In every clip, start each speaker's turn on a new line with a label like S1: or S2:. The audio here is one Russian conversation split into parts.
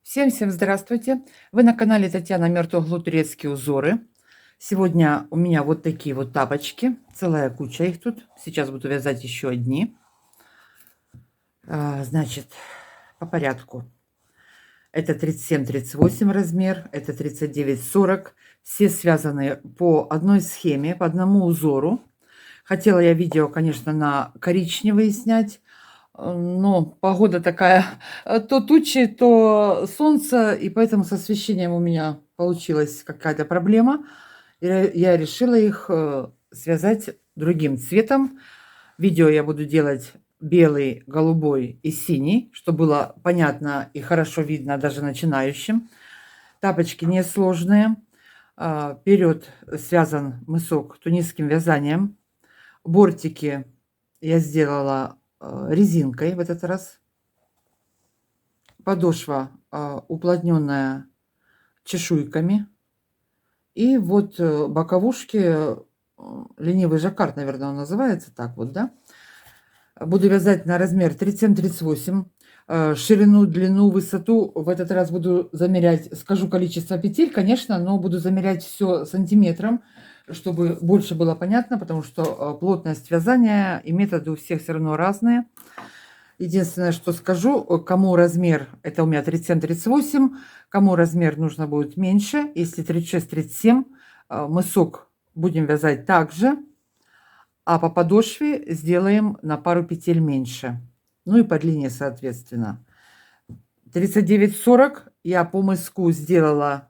S1: Всем здравствуйте! Вы на канале Татьяна Мертвоглу турецкие узоры. Сегодня у меня вот такие вот тапочки, целая куча их тут. Сейчас буду вязать еще одни. Значит, по порядку. Это 37-38 размер, это 39-40. Все связаны по одной схеме, по одному узору. Хотела я видео, конечно, на коричневый снять, но погода такая, то тучи, то солнце, и поэтому с освещением у меня получилась какая-то проблема. Я решила их связать другим цветом. Видео я буду делать белый, голубой и синий, чтобы было понятно и хорошо видно даже начинающим. Тапочки несложные. Вперед связан мысок тунисским вязанием. Бортики я сделала резинкой в этот раз. Подошва уплотненная чешуйками. И вот боковушки, ленивый жаккард, наверное, он называется так вот, да. Буду вязать на размер 37-38. Ширину, длину, высоту в этот раз буду замерять, скажу количество петель, конечно, но буду замерять все сантиметром, чтобы больше было понятно, потому что плотность вязания и методы у всех все равно разные. Единственное, что скажу, кому размер, это у меня 37-38, кому размер нужно будет меньше, если 36-37, мысок будем вязать также, а по подошве сделаем на пару петель меньше. Ну и по длине, соответственно. 39-40 я по мыску сделала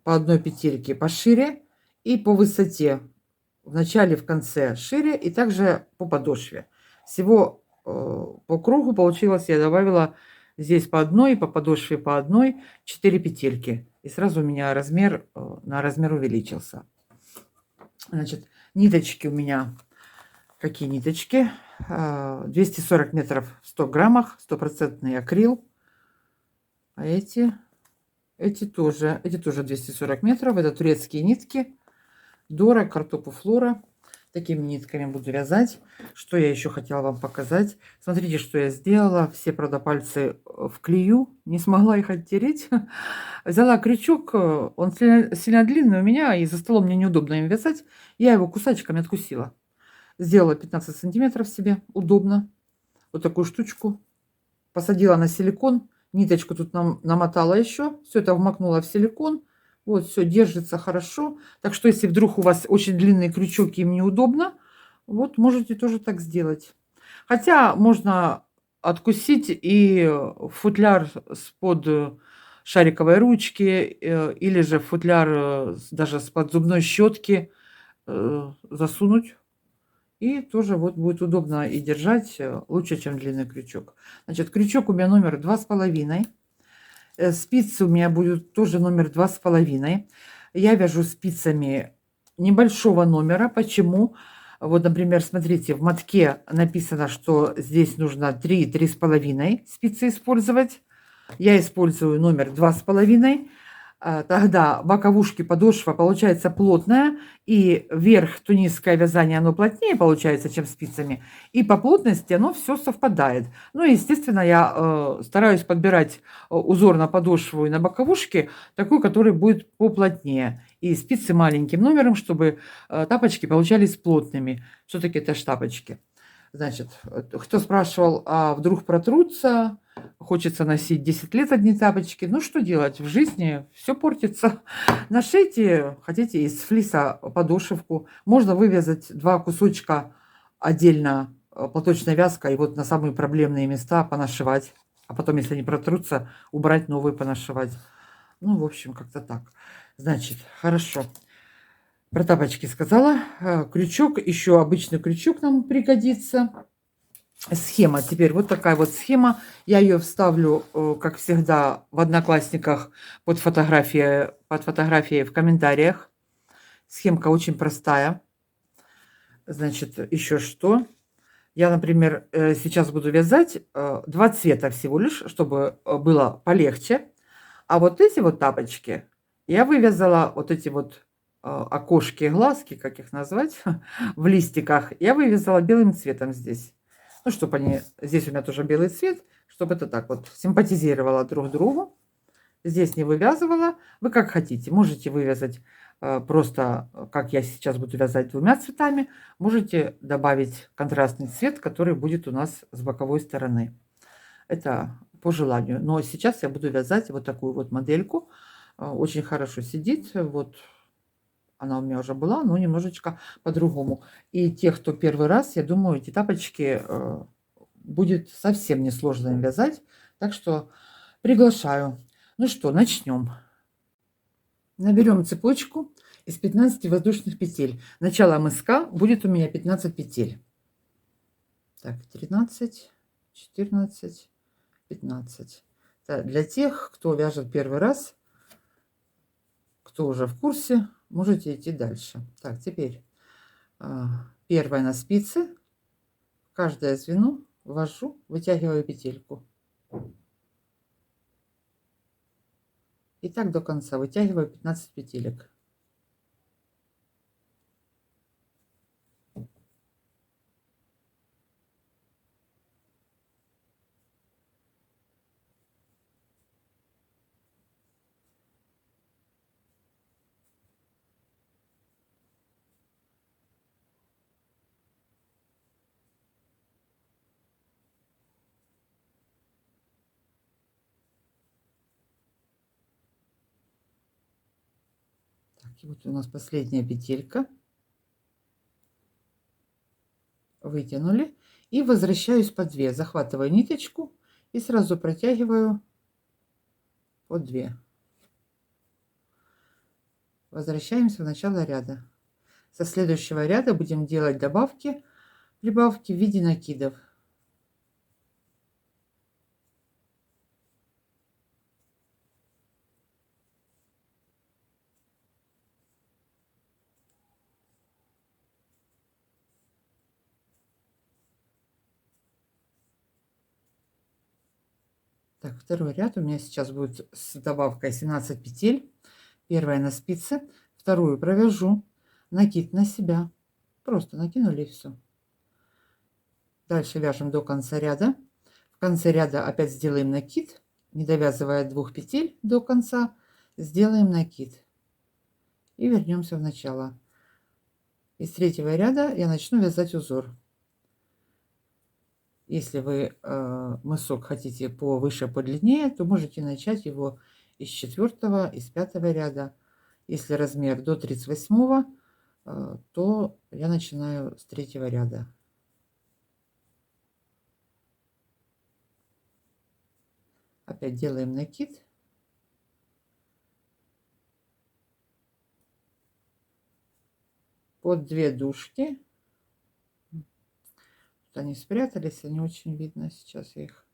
S1: по одной петельке пошире и по высоте. В начале, в конце шире и также по подошве. Всего по кругу получилось, я добавила здесь по одной, по подошве по одной, 4 петельки. И сразу у меня размер на размер увеличился. Значит, ниточки у меня, какие ниточки? 240 метров в 100 граммах, стопроцентный акрил. А эти тоже 240 метров. Это турецкие нитки. Дора, Картопу Флора. Такими нитками буду вязать. Что я еще хотела вам показать. Смотрите, что я сделала. Все, правда, пальцы в клею. Не смогла их оттереть. Взяла крючок. Он сильно длинный у меня. И за столом мне неудобно им вязать. Я его кусачками откусила. Сделала 15 сантиметров себе. Удобно. Вот такую штучку. Посадила на силикон. Ниточку тут намотала еще. Все это вмакнула в силикон. Вот, все держится хорошо. Так что, если вдруг у вас очень длинный крючок и им неудобно, вот, можете тоже так сделать. Хотя можно откусить и футляр с-под шариковой ручки, или же футляр даже с-под зубной щетки засунуть. И тоже вот будет удобно и держать лучше, чем длинный крючок. Значит, крючок у меня номер 2,5. Спицы у меня будут тоже номер 2,5. Я вяжу спицами небольшого номера. Почему? Вот, например, смотрите, в мотке написано, что здесь нужно 3-3,5 спицы использовать. Я использую номер 2,5. Тогда боковушки подошва получается плотная, и верх тунисское вязание, оно плотнее получается, чем спицами, и по плотности оно все совпадает. Ну и, естественно, я стараюсь подбирать узор на подошву и на боковушки такой, который будет поплотнее. И спицы маленьким номером, чтобы тапочки получались плотными. Все-таки это ж тапочки. Значит, кто спрашивал, а вдруг протрутся, хочется носить 10 лет одни тапочки. Ну, что делать? В жизни все портится. Нашейте, хотите, из флиса подошивку. Можно вывязать 2 кусочка отдельно платочной вязкой и вот на самые проблемные места понашивать. А потом, если они протрутся, убрать новые, понашивать. Ну, в общем, как-то так. Значит, хорошо. Про тапочки сказала. Крючок, еще обычный крючок нам пригодится. Схема. Теперь вот такая вот схема. Я ее вставлю, как всегда, в Одноклассниках под фотографией в комментариях. Схемка очень простая. Значит, еще что. Я, например, сейчас буду вязать 2 цвета всего лишь, чтобы было полегче. А вот эти вот тапочки я вывязала, вот эти вот окошки, глазки, как их назвать, в листиках, я вывязала белым цветом здесь. Ну, чтобы они... Здесь у меня тоже белый цвет, чтобы это так вот симпатизировало друг другу. Здесь не вывязывала. Вы как хотите. Можете вывязать просто, как я сейчас буду вязать двумя цветами. Можете добавить контрастный цвет, который будет у нас с боковой стороны. Это по желанию. Но сейчас я буду вязать вот такую вот модельку. Очень хорошо сидит. Вот она у меня уже была, но немножечко по-другому. И те, кто первый раз, я думаю, эти тапочки будет совсем несложно им вязать. Так что приглашаю. Ну что, начнем. Наберем цепочку из 15 воздушных петель. Начало мыска будет у меня 15 петель. Так, 13, 14, 15. Для тех, кто вяжет первый раз, кто уже в курсе, можете идти дальше. Так, теперь первое на спице. Каждое звено ввожу, вытягиваю петельку. И так до конца вытягиваю 15 петелек. Так, и вот у нас последняя петелька. Вытянули. И возвращаюсь по 2. Захватываю ниточку и сразу протягиваю по 2. Возвращаемся в начало ряда. Со следующего ряда будем делать добавки, прибавки в виде накидов. Так, второй ряд у меня сейчас будет с добавкой 17 петель. Первая на спице, вторую провяжу, накид на себя. Просто накинули и все. Дальше вяжем до конца ряда. В конце ряда опять сделаем накид, не довязывая 2 петель до конца, сделаем накид. И вернемся в начало. Из третьего ряда я начну вязать узор. Если вы мысок хотите повыше, подлиннее, то можете начать его из 4-го, из 5-го ряда. Если размер до 38-го, то я начинаю с 3-го ряда. Опять делаем накид. Под 2 дужки. Они спрятались, они очень видно сейчас. Я их,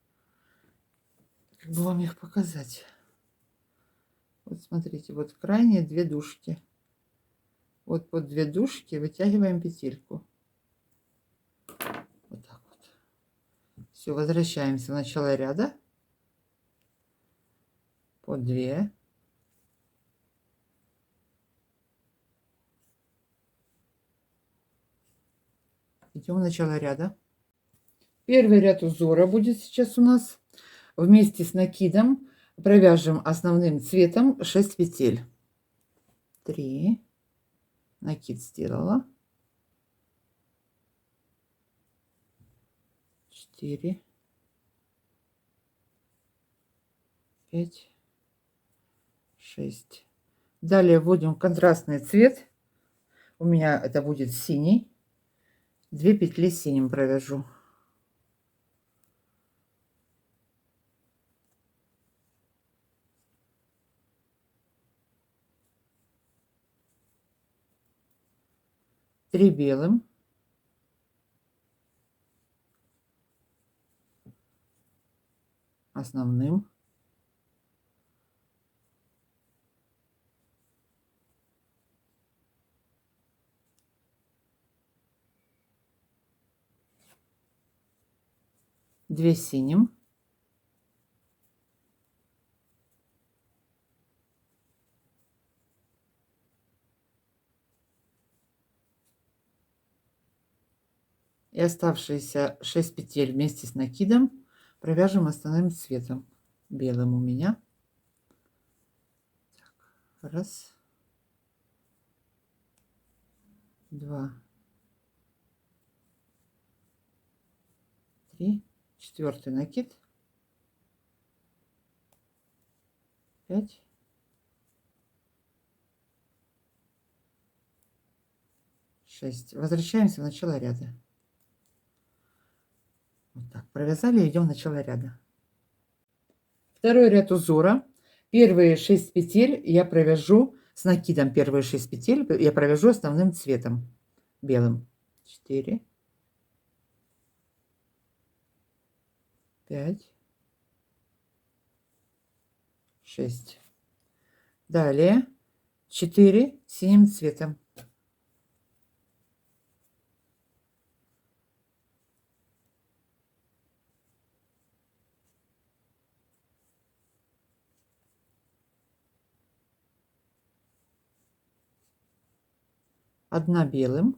S1: как бы вам их показать. Вот смотрите, вот крайние 2 дужки. Вот под 2 дужки вытягиваем петельку. Вот так вот. Все, возвращаемся в начало ряда. По 2. Идем в начало ряда. Первый ряд узора будет сейчас у нас. Вместе с накидом провяжем основным цветом 6 петель. 3. Накид сделала. 4. 5. 6. Далее вводим контрастный цвет. У меня это будет синий. 2 петли синим провяжу. Три белым. Основным. Две синим. И оставшиеся 6 петель вместе с накидом провяжем основным цветом. Белым у меня. Раз, два, три. 4 накид. 5. 6. Возвращаемся в начало ряда. Вот так. Провязали, идем в начало ряда. Второй ряд узора. Первые 6 петель я провяжу с накидом. Первые 6 петель я провяжу основным цветом белым. 4, 5, 6. Далее 4 синим цветом. Одна белым.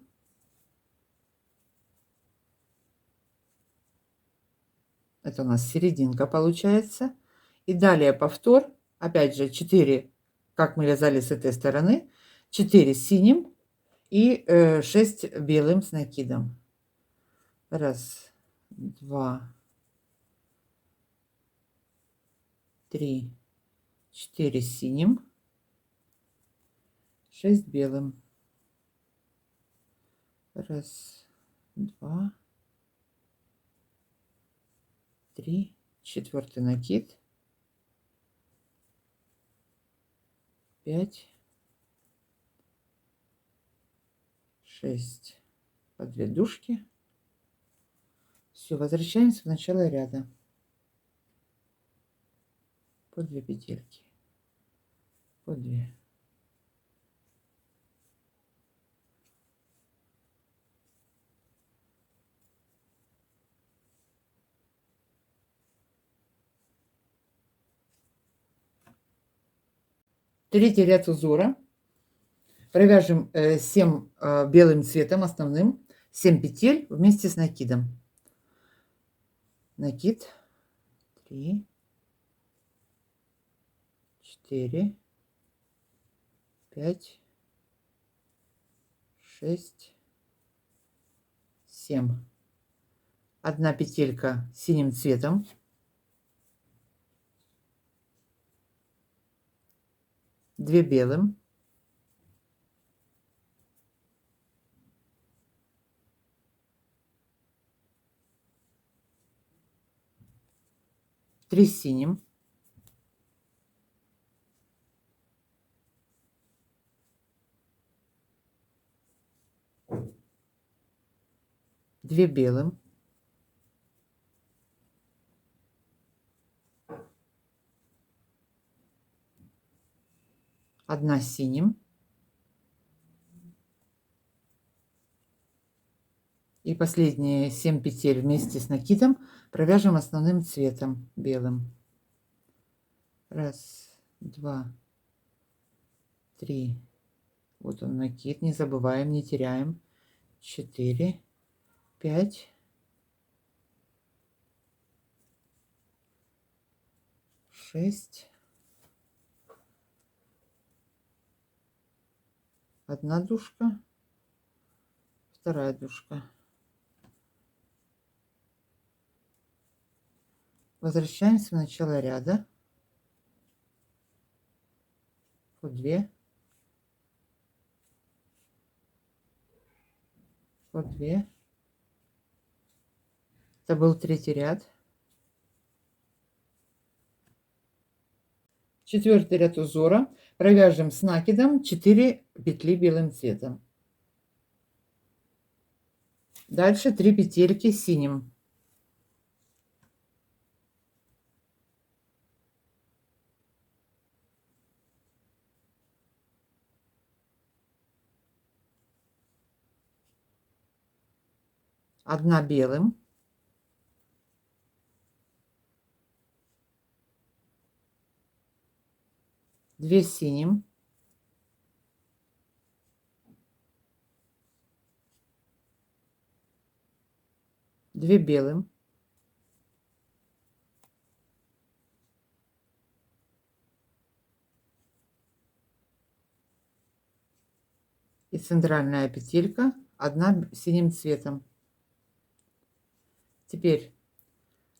S1: Это у нас серединка получается. И далее повтор. Опять же 4, как мы вязали с этой стороны. 4 синим и 6 белым с накидом. Раз, два, 3, 4 синим, 6 белым. Раз, два, 3, 4 накид, 5, 6 по 2 дужки. Все, возвращаемся в начало ряда. По 2 петельки, по 2. Третий ряд узора. Провяжем 7 белым цветом основным, 7 петель вместе с накидом. Накид 3, 4, 5, 6, 7. Одна петелька синим цветом. 2 белым. 3 синим. 2 белым. 1 синим. И последние 7 петель вместе с накидом провяжем основным цветом белым. Раз, два, 3. Вот он накид, не забываем, не теряем. 4, 5, 6. 1 дужка, 2 дужка. Возвращаемся в начало ряда. По 2, по 2. Это был третий ряд. Четвертый ряд узора. Провяжем с накидом 4 петли белым цветом. Дальше 3 петельки синим. Одна белым. 2 синим. 2 белым. центральная петелька, одна синим цветом. Теперь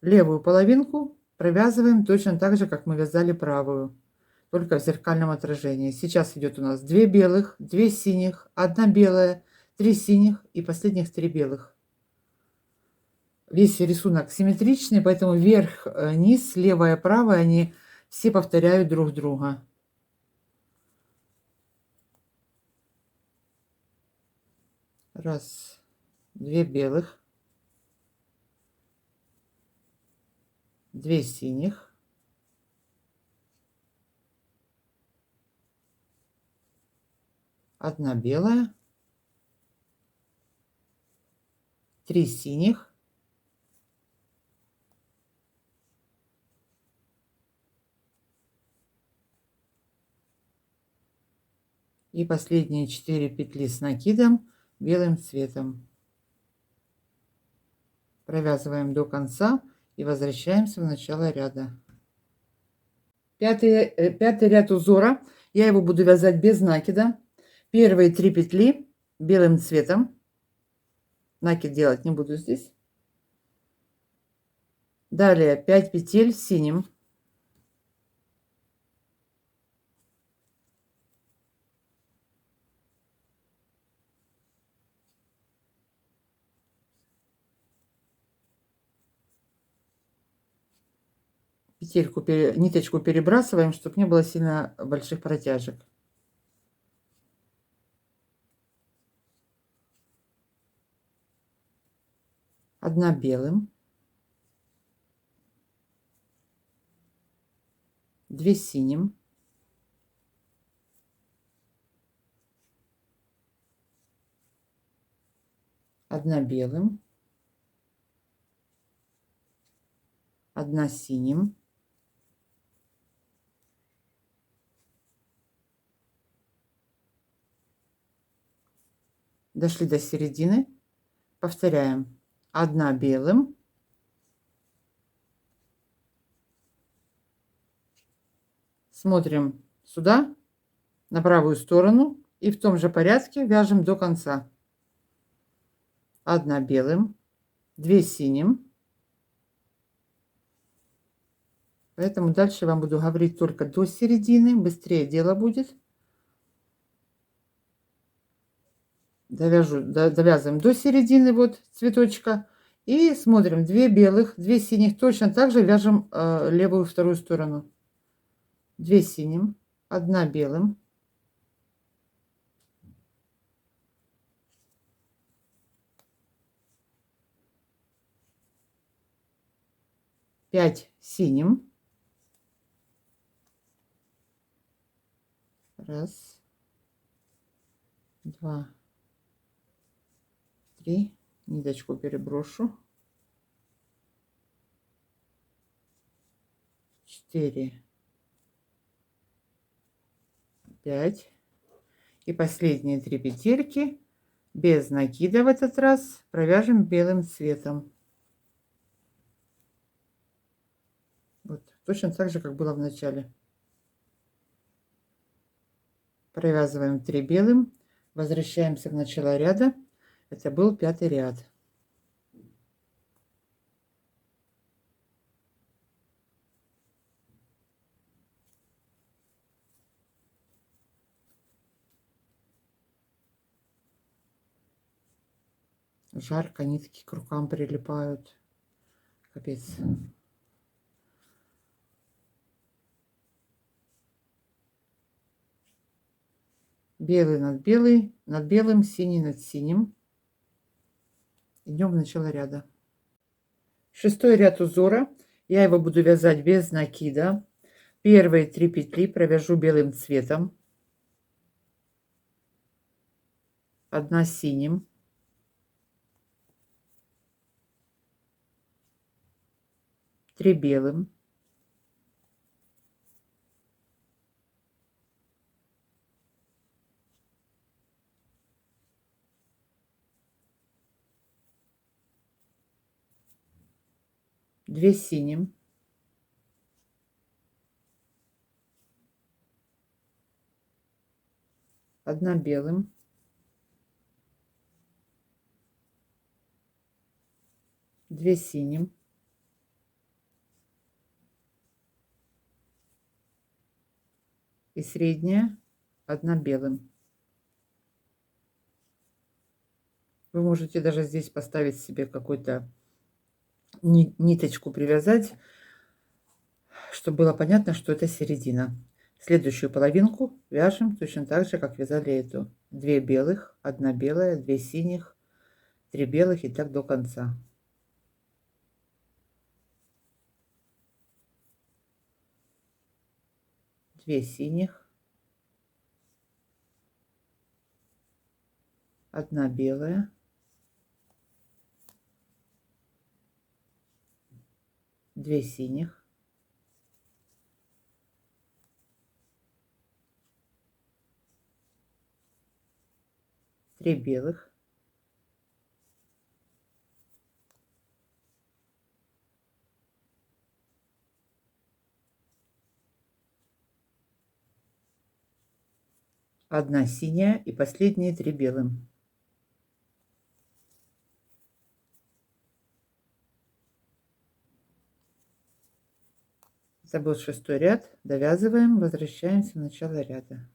S1: левую половинку провязываем точно так же, как мы вязали правую, только в зеркальном отражении. Сейчас идет у нас 2 белых, 2 синих, 1 белая, 3 синих и последних 3 белых. Весь рисунок симметричный, поэтому вверх, низ, левая, правая, они все повторяют друг друга. Раз, 2 белых, 2 синих, 1 белая, 3 синих, и последние 4 петли с накидом белым цветом. Провязываем до конца и возвращаемся в начало ряда. Пятый ряд узора. Я его буду вязать без накида. Первые 3 петли белым цветом. Накид делать не буду здесь. Далее 5 петель синим. Ниточку перебрасываем, чтобы не было сильно больших протяжек. Одна белым, 2 синим, 1 белым, 1 синим, 'Дошли до середины, повторяем: 1 белым, 'Смотрим сюда, на правую сторону, и в том же порядке вяжем до конца. 1 белым, 2 синим. Поэтому дальше вам буду говорить только до середины, быстрее дело будет. Довязываем до середины вот цветочка и смотрим: 2 белых, 2 синих. Точно так же вяжем левую вторую сторону. 2 синим, 1 белым, 5 синим, раз, 2, 3, ниточку переброшу, 4, 5 и последние 3 петельки без накида в этот раз провяжем белым цветом. Вот точно так же, как было в начале. Провязываем 3 белым, возвращаемся в начало ряда. Это был 5-й ряд. Жарко, нитки к рукам прилипают. Капец. Белый, над белым, синий над синим. Идем в начало ряда. 6-й ряд узора. Я его буду вязать без накида. Первые 3 петли провяжу белым цветом, 1 синим, 3 белым, 2 синим, 1 белым, 2 синим, и средняя 1 белым. Вы можете даже здесь поставить себе какую-то ниточку, привязать, чтобы было понятно, что это середина. Следующую половинку вяжем точно так же, как вязали эту. 2 белых, 1 белая, 2 синих, 3 белых, и так до конца. Две синих, 1 белая, 2 синих, 3 белых, 1 синяя и последние 3 белым. Это был 6-й ряд. Довязываем, возвращаемся в начало ряда.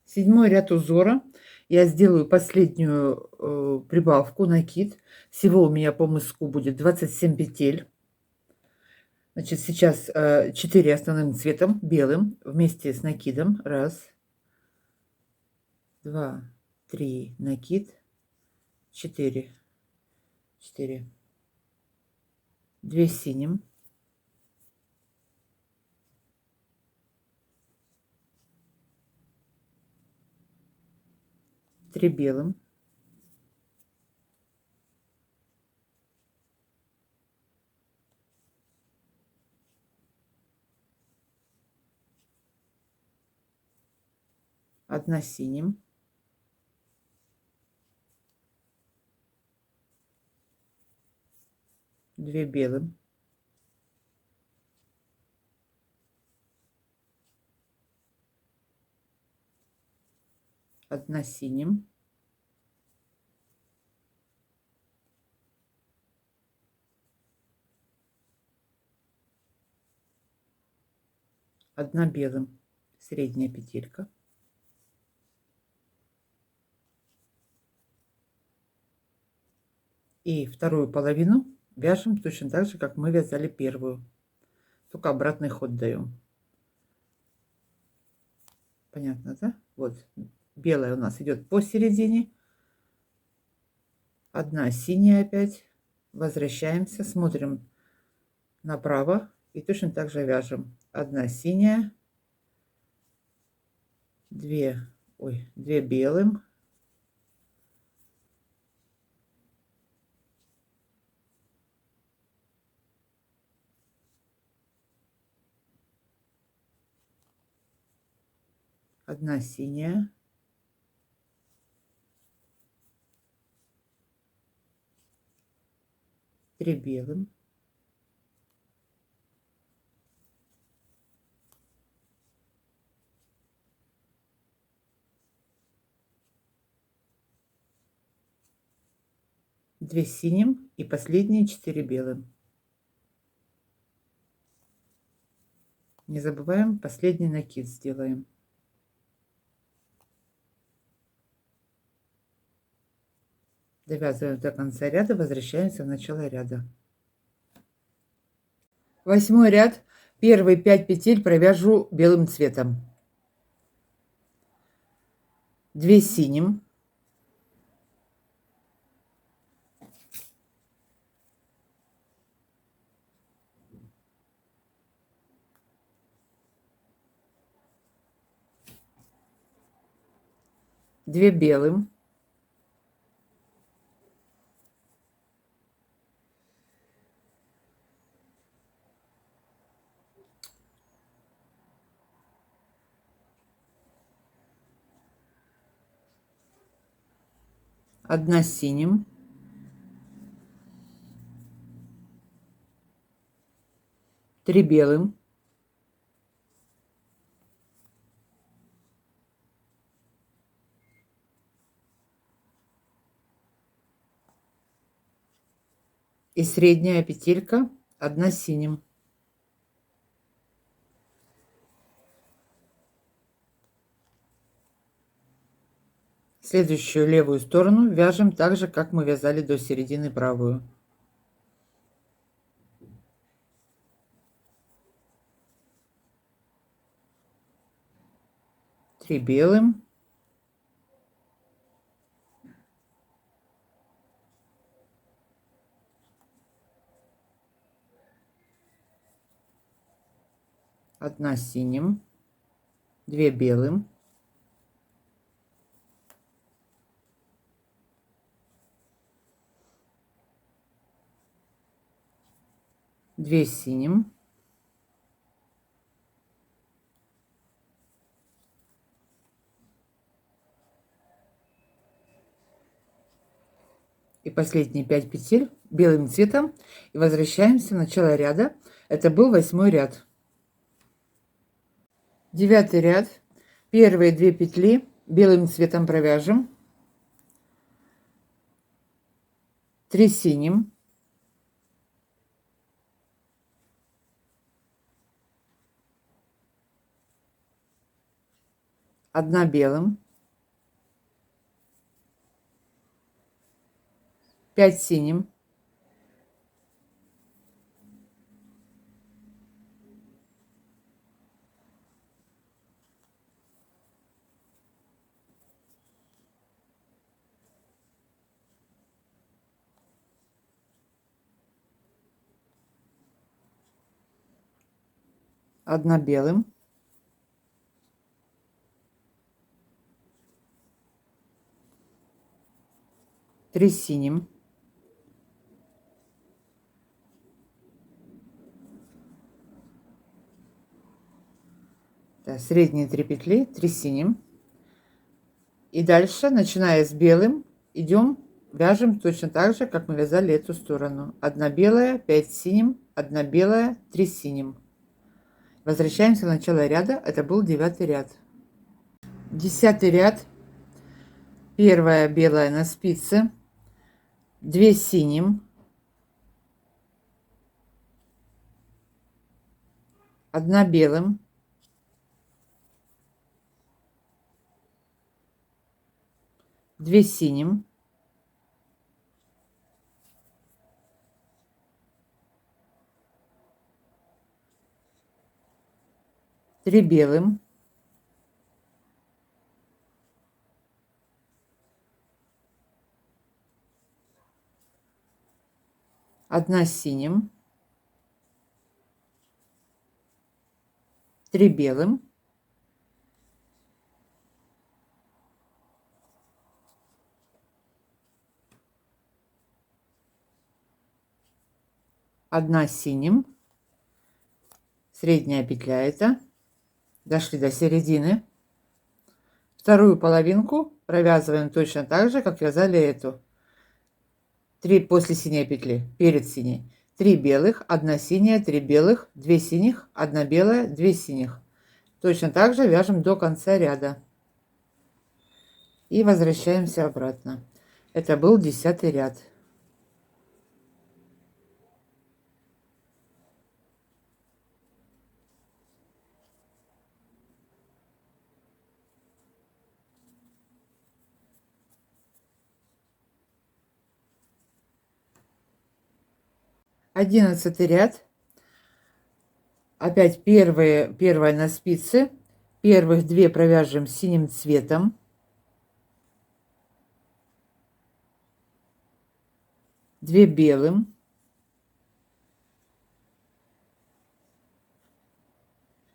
S1: Седьмой ряд узора. Я сделаю последнюю прибавку, накид. Всего у меня по мыску будет 27 петель. Значит, сейчас 4 основным цветом, белым, вместе с накидом. 1, 2, 3, накид, 4, 4, 2 синим, 3 белым, 1 синим, 2 белым, 1 синим, 1 белым, средняя петелька, и вторую половину вяжем точно так же, как мы вязали первую, только обратный ход даем. Понятно, да? Вот белая у нас идет посередине, 1 синяя опять, возвращаемся, смотрим направо и точно так же вяжем. 1 синяя, 2 белым, 1 синяя, 3 белым, 2 синим и последние 4 белым. Не забываем, последний накид сделаем. Довязываем до конца ряда, возвращаемся в начало ряда. 8-й ряд. Первые 5 петель провяжу белым цветом. 2 синим, 2 белым, 1 синим, 3 белым, 1 средняя петелька, 1 синим. Следующую левую сторону вяжем так же, как мы вязали до середины правую. 3 белым, 1 синим, 2 белым, 2 синим, 2 последние 5 петель белым цветом и возвращаемся в начало ряда. Это был 8 ряд. 9 ряд. Первые 2 петли белым цветом провяжем, 3 синим, 1 белым, 5 синим, 1 белым, 3 синим, 2 средние 3 петли, 3 синим. И дальше, начиная с белым, идем, вяжем точно так же, как мы вязали эту сторону. 1 белая, 5 синим, 1 белая, 3 синим. Возвращаемся в начало ряда. Это был 9 ряд. 10 ряд. Первая белая на спице, 2 синим, 1 белым, 2 синим, 3 белым, 1 синим, 3 белым, 1 синим, средняя петля это, дошли до середины. Вторую половинку провязываем точно так же, как вязали эту. 3 после синей петли, перед синей. 3 белых, 1 синяя, 3 белых, 2 синих, 1 белая, 2 синих. Точно так же вяжем до конца ряда. И возвращаемся обратно. Это был 10 ряд. Одиннадцатый ряд. Опять первая на спице. Первых 2 провяжем синим цветом. 2 белым.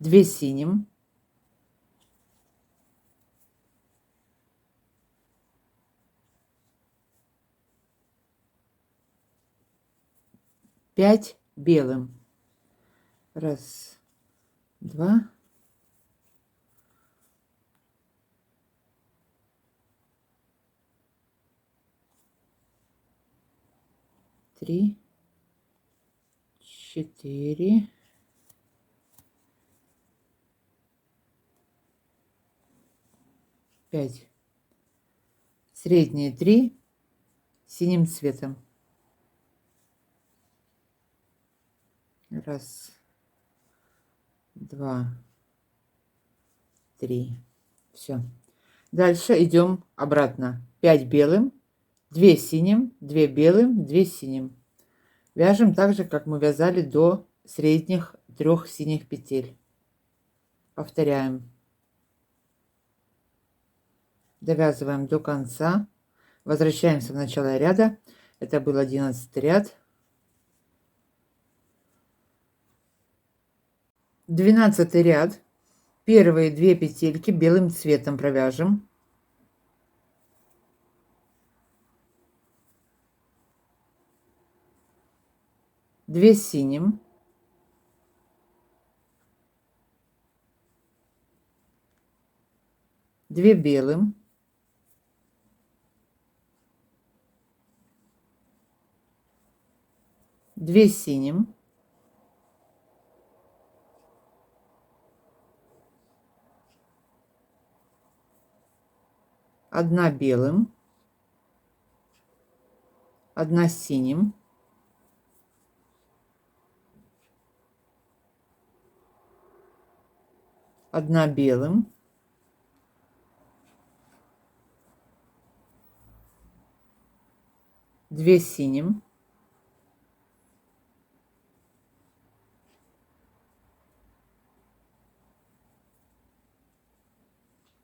S1: 2 синим. 5 белым. Раз, два, три, четыре, пять. Средние 3 синим цветом. Раз, два, три. Все. Дальше идем обратно. 5 белым, 2 синим, 2 белым, 2 синим. Вяжем так же, как мы вязали до средних 3 синих петель. Повторяем. Довязываем до конца. Возвращаемся в начало ряда. Это был 11 ряд. 12 ряд. Первые 2 петельки белым цветом провяжем. Две синим. Две белым. Две синим. Одна белым. Одна синим. Одна белым. Две синим.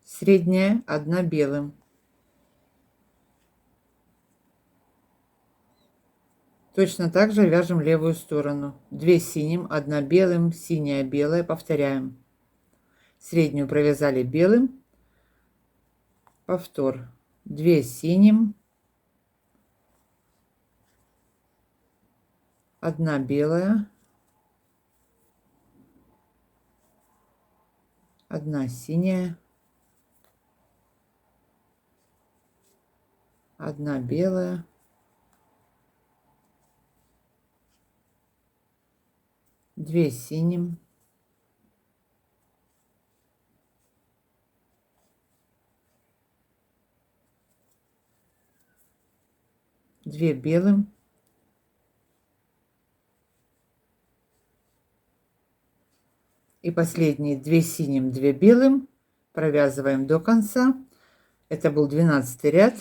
S1: Средняя одна белым. Точно так же вяжем левую сторону. 2 синим, 1 белым, синяя, белая. Повторяем. Среднюю провязали белым. Повтор. 2 синим, 1 белая, 1 синяя, 1 белая, 2 синим, 2 белым, и последние 2 синим, 2 белым провязываем до конца. Это был 12 ряд.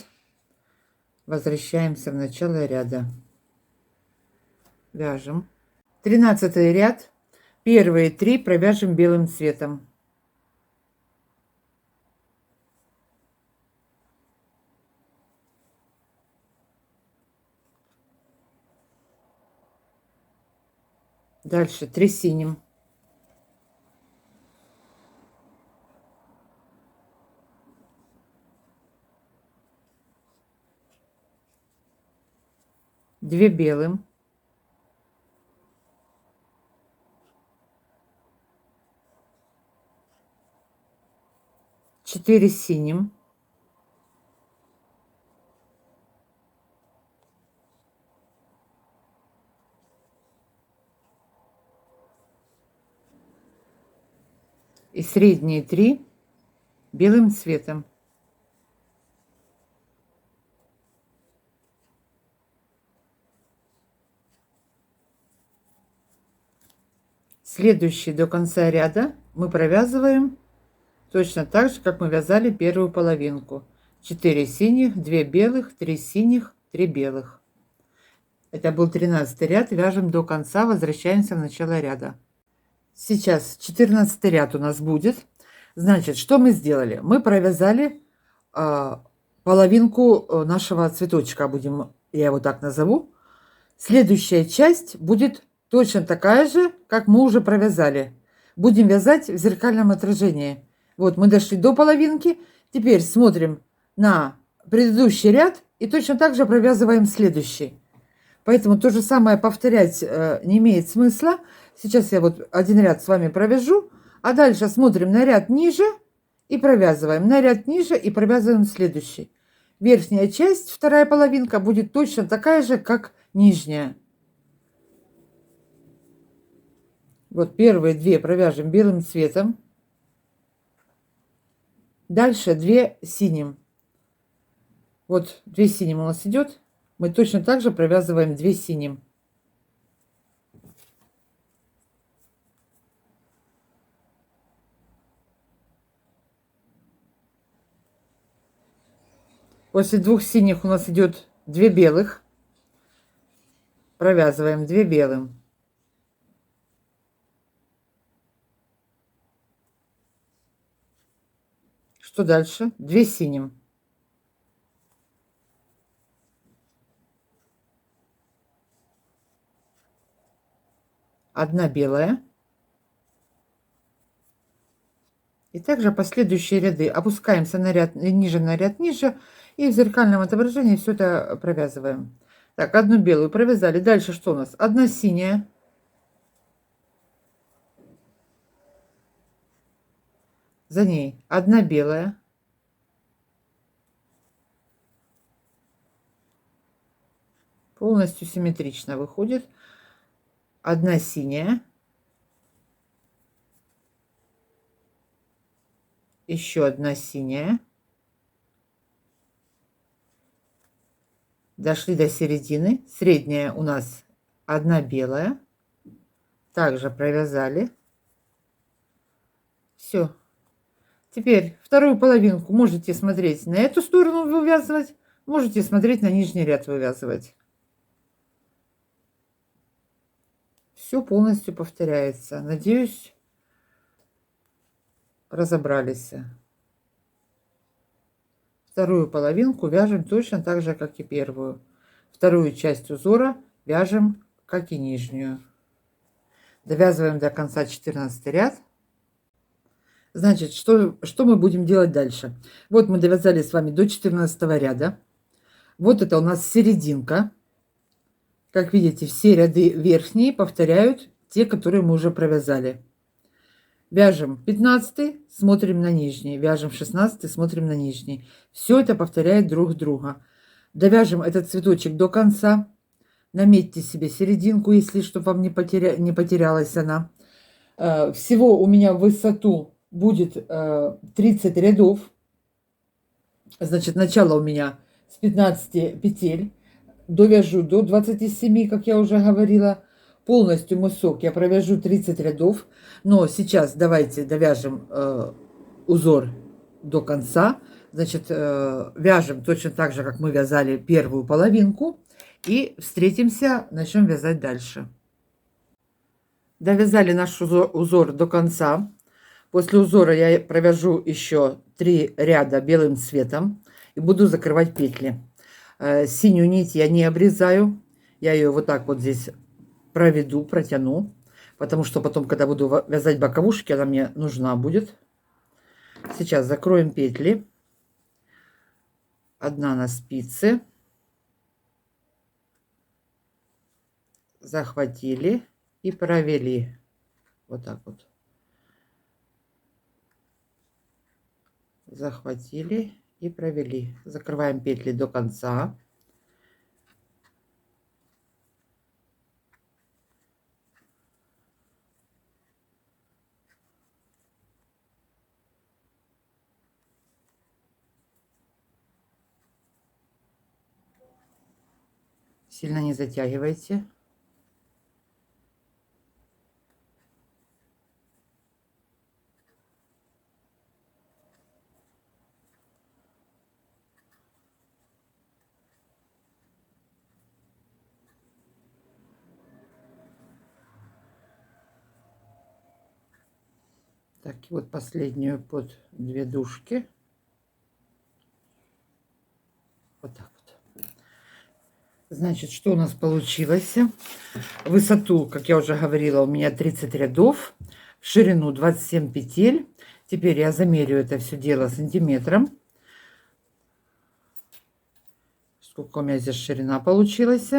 S1: Возвращаемся в начало ряда. Вяжем. 13 ряд. Первые 3 провяжем белым цветом. Дальше 3 синим. Две белым. Четыре синим. И средние 3 белым цветом. Следующий до конца ряда мы провязываем точно так же, как мы вязали первую половинку. 4 синих, 2 белых, 3 синих, 3 белых. Это был 13 ряд. Вяжем до конца, возвращаемся в начало ряда. Сейчас 14 ряд у нас будет. Значит, что мы сделали? Мы провязали половинку нашего цветочка, я его так назову. Следующая часть будет точно такая же, как мы уже провязали. Будем вязать в зеркальном отражении. Вот мы дошли до половинки. Теперь смотрим на предыдущий ряд и точно так же провязываем следующий. Поэтому то же самое повторять не имеет смысла. Сейчас я вот один ряд с вами провяжу, а дальше смотрим на ряд ниже и провязываем. На ряд ниже и провязываем следующий. Верхняя часть, вторая половинка, будет точно такая же, как нижняя. Вот первые две провяжем белым цветом. Дальше 2 синим. Вот 2 синим у нас идет. Мы точно так же провязываем 2 синим. После 2 синих у нас идет 2 белых. Провязываем 2 белым. Что дальше? 2 синим. Одна белая. И также последующие ряды. Опускаемся на ряд ниже. И в зеркальном отображении все это провязываем. Так, одну белую провязали. Дальше что у нас? Одна синяя. За ней одна белая. Полностью симметрично выходит. Одна синяя. Еще одна синяя. Дошли до середины. Средняя у нас одна белая. Также провязали. Все. Теперь вторую половинку можете смотреть на эту сторону вывязывать. Можете смотреть на нижний ряд вывязывать. Все полностью повторяется. Надеюсь, разобрались. Вторую половинку вяжем точно так же, как и первую. Вторую часть узора вяжем, как и нижнюю. Довязываем до конца 14 ряд. Значит, что мы будем делать дальше? Вот мы довязали с вами до 14 ряда. Вот это у нас серединка. Как видите, все ряды верхние повторяют те, которые мы уже провязали. Вяжем 15, смотрим на нижний. Вяжем 16, смотрим на нижний. Все это повторяет друг друга. Довяжем этот цветочек до конца. Наметьте себе серединку, если что, вам не потерялась она. Всего у меня в высоту будет 30 рядов. Значит, начало у меня с 15 петель. Довяжу до 27, как я уже говорила. Полностью мысок я провяжу 30 рядов. Но сейчас давайте довяжем узор до конца. Значит, вяжем точно так же, как мы вязали первую половинку. И встретимся, начнем вязать дальше. Довязали наш узор до конца. После узора я провяжу еще 3 ряда белым цветом и буду закрывать петли. Синюю нить я не обрезаю. Я ее вот так вот здесь проведу, протяну. Потому что потом, когда буду вязать боковушки, она мне нужна будет. Сейчас закроем петли. Одна на спице. Захватили и провели. Вот так вот. Захватили и провели. Закрываем петли до конца. Сильно не затягивайте. Так, и вот последнюю под 2 дужки. Вот так вот. Значит, что у нас получилось? Высоту, как я уже говорила, у меня 30 рядов. В ширину 27 петель. Теперь я замерю это все дело сантиметром. Сколько у меня здесь ширина получилась.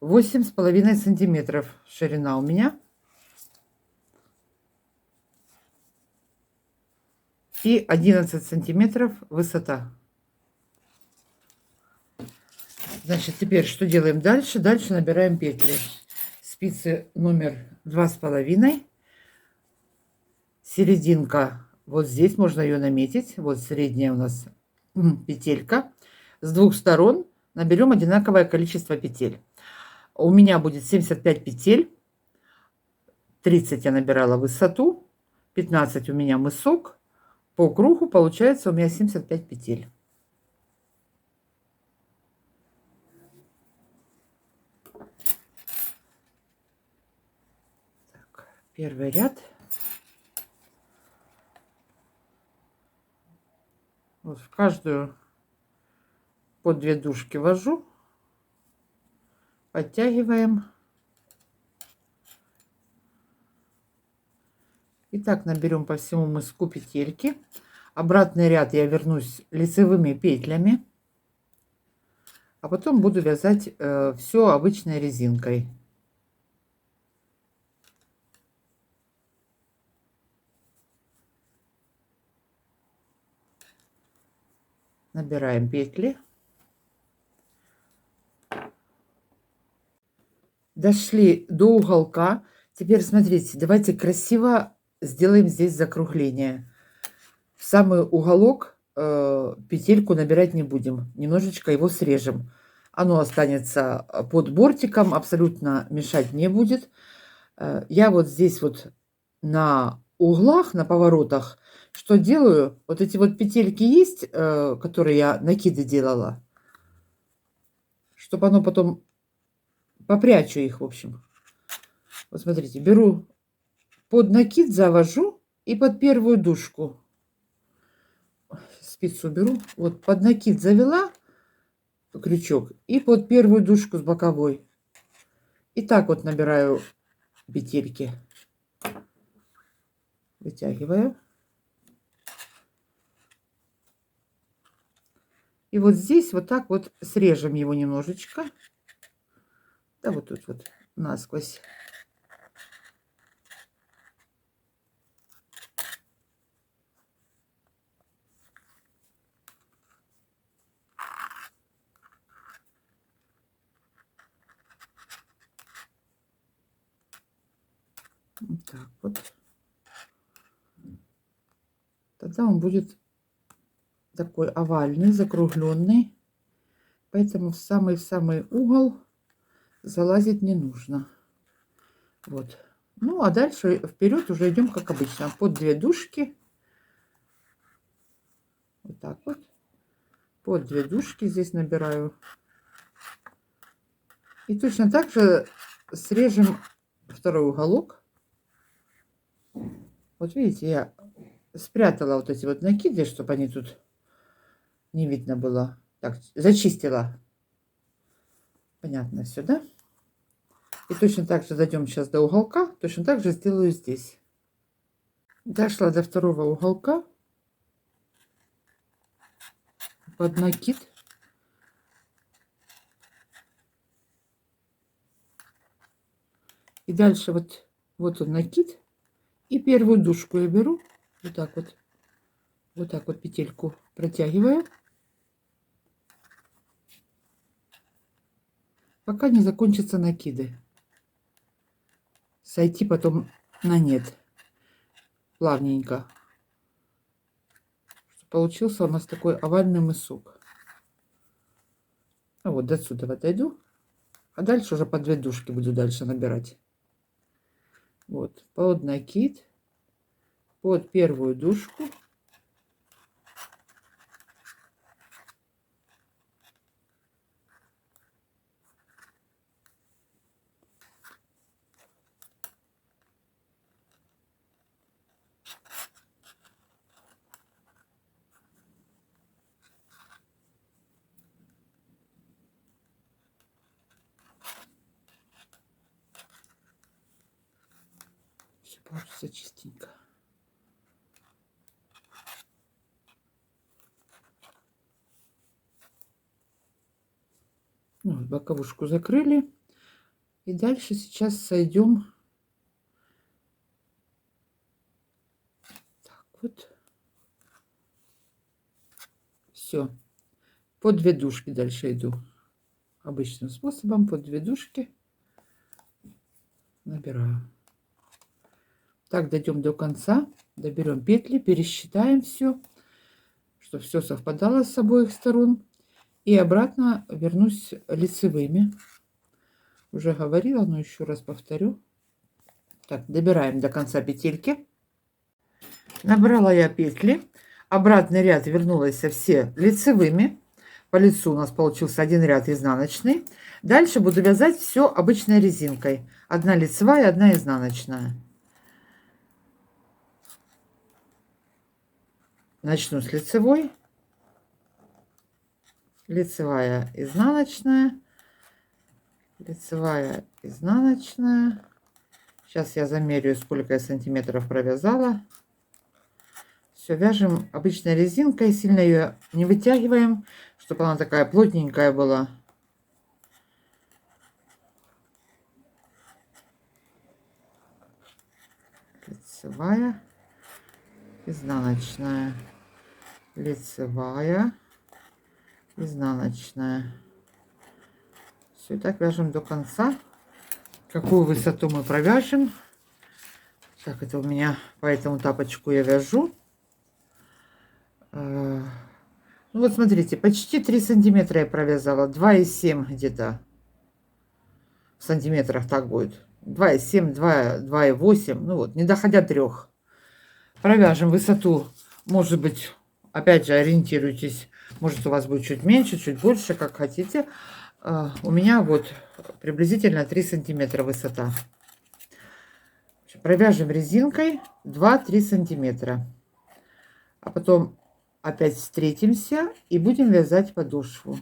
S1: 8,5 сантиметров ширина у меня. И 11 сантиметров высота. Значит, теперь что делаем дальше? Дальше набираем петли. Спицы номер 2,5. Серединка. Вот здесь можно ее наметить. Вот средняя у нас петелька. С двух сторон наберем одинаковое количество петель. У меня будет 75 петель. 30 я набирала высоту. 15 у меня мысок. По кругу получается у меня 75 петель. Так, первый ряд. Вот в каждую по 2 дужки ввожу. Подтягиваем. И так наберем по всему мыску петельки. Обратный ряд я вернусь лицевыми петлями. А потом буду вязать все обычной резинкой. Набираем петли. Дошли до уголка. Теперь смотрите, давайте красиво сделаем здесь закругление. В самый уголок петельку набирать не будем. Немножечко его срежем. Оно останется под бортиком, абсолютно мешать не будет. Я вот здесь вот на углах, на поворотах, что делаю? Вот эти вот петельки есть, которые я накиды делала, чтобы оно потом попрячу их, в общем. Вот смотрите, беру под накид, завожу и под первую дужку спицу беру, вот под накид завела крючок и под первую дужку с боковой. И так вот набираю петельки. Вытягиваю. И вот здесь вот так вот срежем его немножечко. Да, вот тут вот насквозь. Вот так вот. Тогда он будет такой овальный, закругленный. Поэтому в самый угол залазить не нужно. Вот. Ну, а дальше вперед уже идем, как обычно, под 2 дужки. Вот так вот. Под 2 дужки здесь набираю. И точно так же срежем второй уголок. Вот видите, я спрятала вот эти вот накиды, чтобы они тут не видно было. Так, зачистила. Понятно все, да? И точно так же дойдем сейчас до уголка. Точно так же сделаю здесь. Дошла до второго уголка. Под накид. И дальше вот он накид. И первую дужку я беру. Вот так вот. Вот так вот петельку протягиваю. Пока не закончатся накиды. Сойти потом на нет. Плавненько. Получился у нас такой овальный мысок. А вот до сюда вот дойду. А дальше уже по 2 дужки буду дальше набирать. Вот. Под накид. Под первую дужку. Все получится чистенько. Ну, вот боковушку закрыли. И дальше сейчас сойдем. Так вот. Все. По 2 дужки дальше иду. Обычным способом по 2 дужки набираю. Так дойдем до конца. Доберем петли, пересчитаем все, чтобы все совпадало с обоих сторон. И обратно вернусь лицевыми. Уже говорила, но еще раз повторю. Так, добираем до конца петельки. Набрала я петли. Обратный ряд вернулась все лицевыми. По лицу у нас получился один ряд изнаночный. Дальше буду вязать все обычной резинкой. Одна лицевая, одна изнаночная. Начну с лицевой. Лицевая, изнаночная. Лицевая, изнаночная. Сейчас я замерю, сколько я сантиметров провязала. Все, вяжем обычной резинкой. Сильно ее не вытягиваем, чтобы она такая плотненькая была. Лицевая, изнаночная. Лицевая, изнаночная. Все, так вяжем до конца. Какую высоту мы провяжем? Так, это у меня по этому тапочку я вяжу. Ну вот смотрите, почти 3 сантиметра я провязала. 2,7 где-то в сантиметрах так будет. 2,7, 2,8. Ну вот, не доходя 3. Провяжем высоту. Может быть, опять же, ориентируйтесь. Может, у вас будет чуть меньше, чуть больше, как хотите. У меня вот приблизительно 3 сантиметра высота. Провяжем резинкой 2-3 сантиметра. А потом опять встретимся и будем вязать подошву.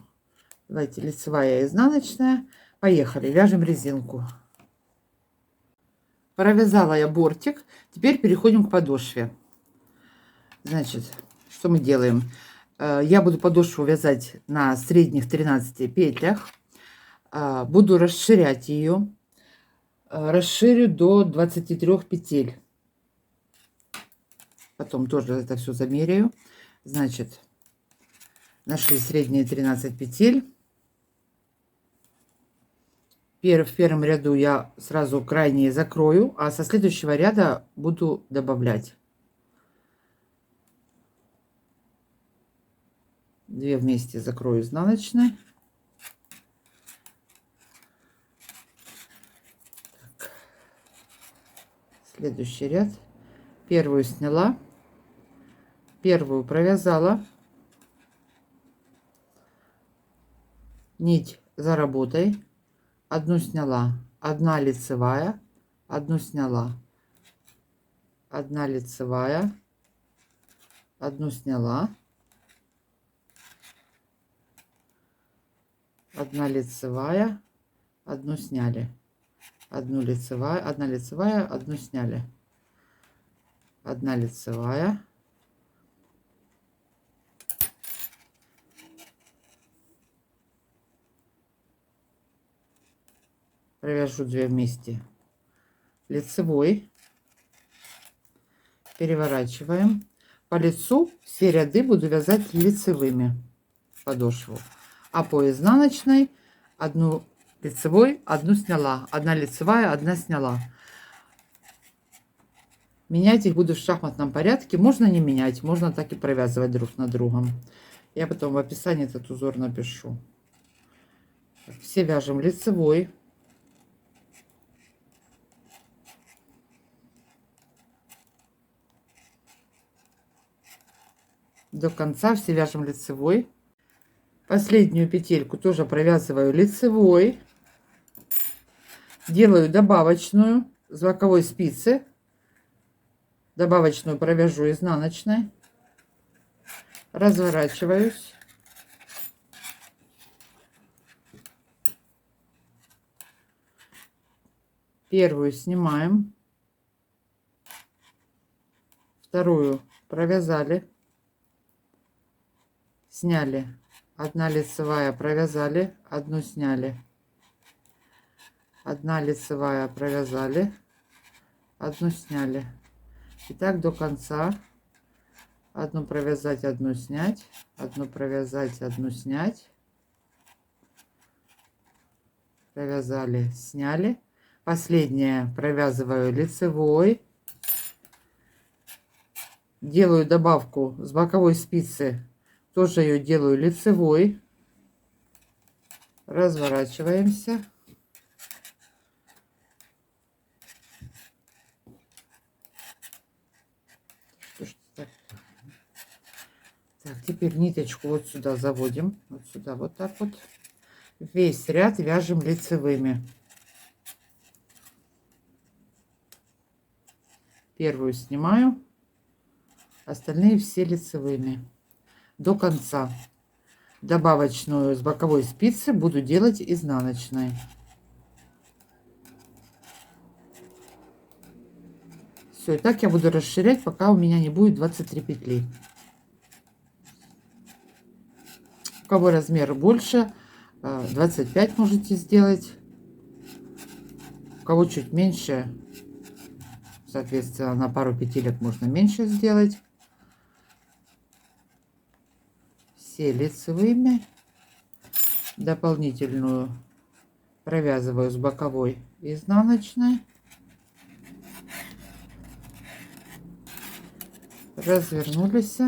S1: Давайте лицевая и изнаночная. Поехали, вяжем резинку. Провязала я бортик. Теперь переходим к подошве. Значит, что мы делаем? Я буду подошву вязать на средних 13 петлях. Буду расширять ее. Расширю до 23 петель. Потом тоже это все замеряю. Значит, нашли средние 13 петель. В первом ряду я сразу крайние закрою, а со следующего ряда буду добавлять. 2 вместе закрою изнаночной. Так. Следующий ряд. Первую сняла, первую провязала, нить за работой, одну сняла, одна лицевая, одну сняла, одна лицевая, одну сняла, одна лицевая, одну сняли, одна лицевая, одну сняли, одна лицевая, провяжу 2 вместе, лицевой, переворачиваем. По лицу все ряды буду вязать лицевыми подошву, а по изнаночной одну лицевой, одну сняла, одна лицевая, одна сняла. Менять их буду в шахматном порядке. Можно не менять, можно так и провязывать друг на другом. Я потом в описании этот узор напишу. Все вяжем лицевой. До конца все вяжем лицевой. Последнюю петельку тоже провязываю лицевой. Делаю добавочную с боковой спицы. Добавочную провяжу изнаночной. Разворачиваюсь. Первую снимаем. Вторую провязали. Сняли. Одна лицевая, провязали, одну сняли. Одна лицевая провязали, одну сняли. И так до конца. Одну провязать, одну снять, одну провязать, одну снять. Провязали, сняли. Последнее провязываю лицевой. Делаю добавку с боковой спицы. Тоже ее делаю лицевой. Разворачиваемся. Что ж так? Так, теперь ниточку вот сюда заводим. Вот сюда, вот так вот. Весь ряд вяжем лицевыми. Первую снимаю. Остальные все лицевыми. До конца. Добавочную с боковой спицы буду делать изнаночной. Все, и так я буду расширять, пока у меня не будет 23 петли. У кого размер больше, 25 можете сделать. У кого чуть меньше, соответственно, на пару петелек можно меньше сделать. Все лицевыми. Дополнительную провязываю с боковой и изнаночной. Развернулись.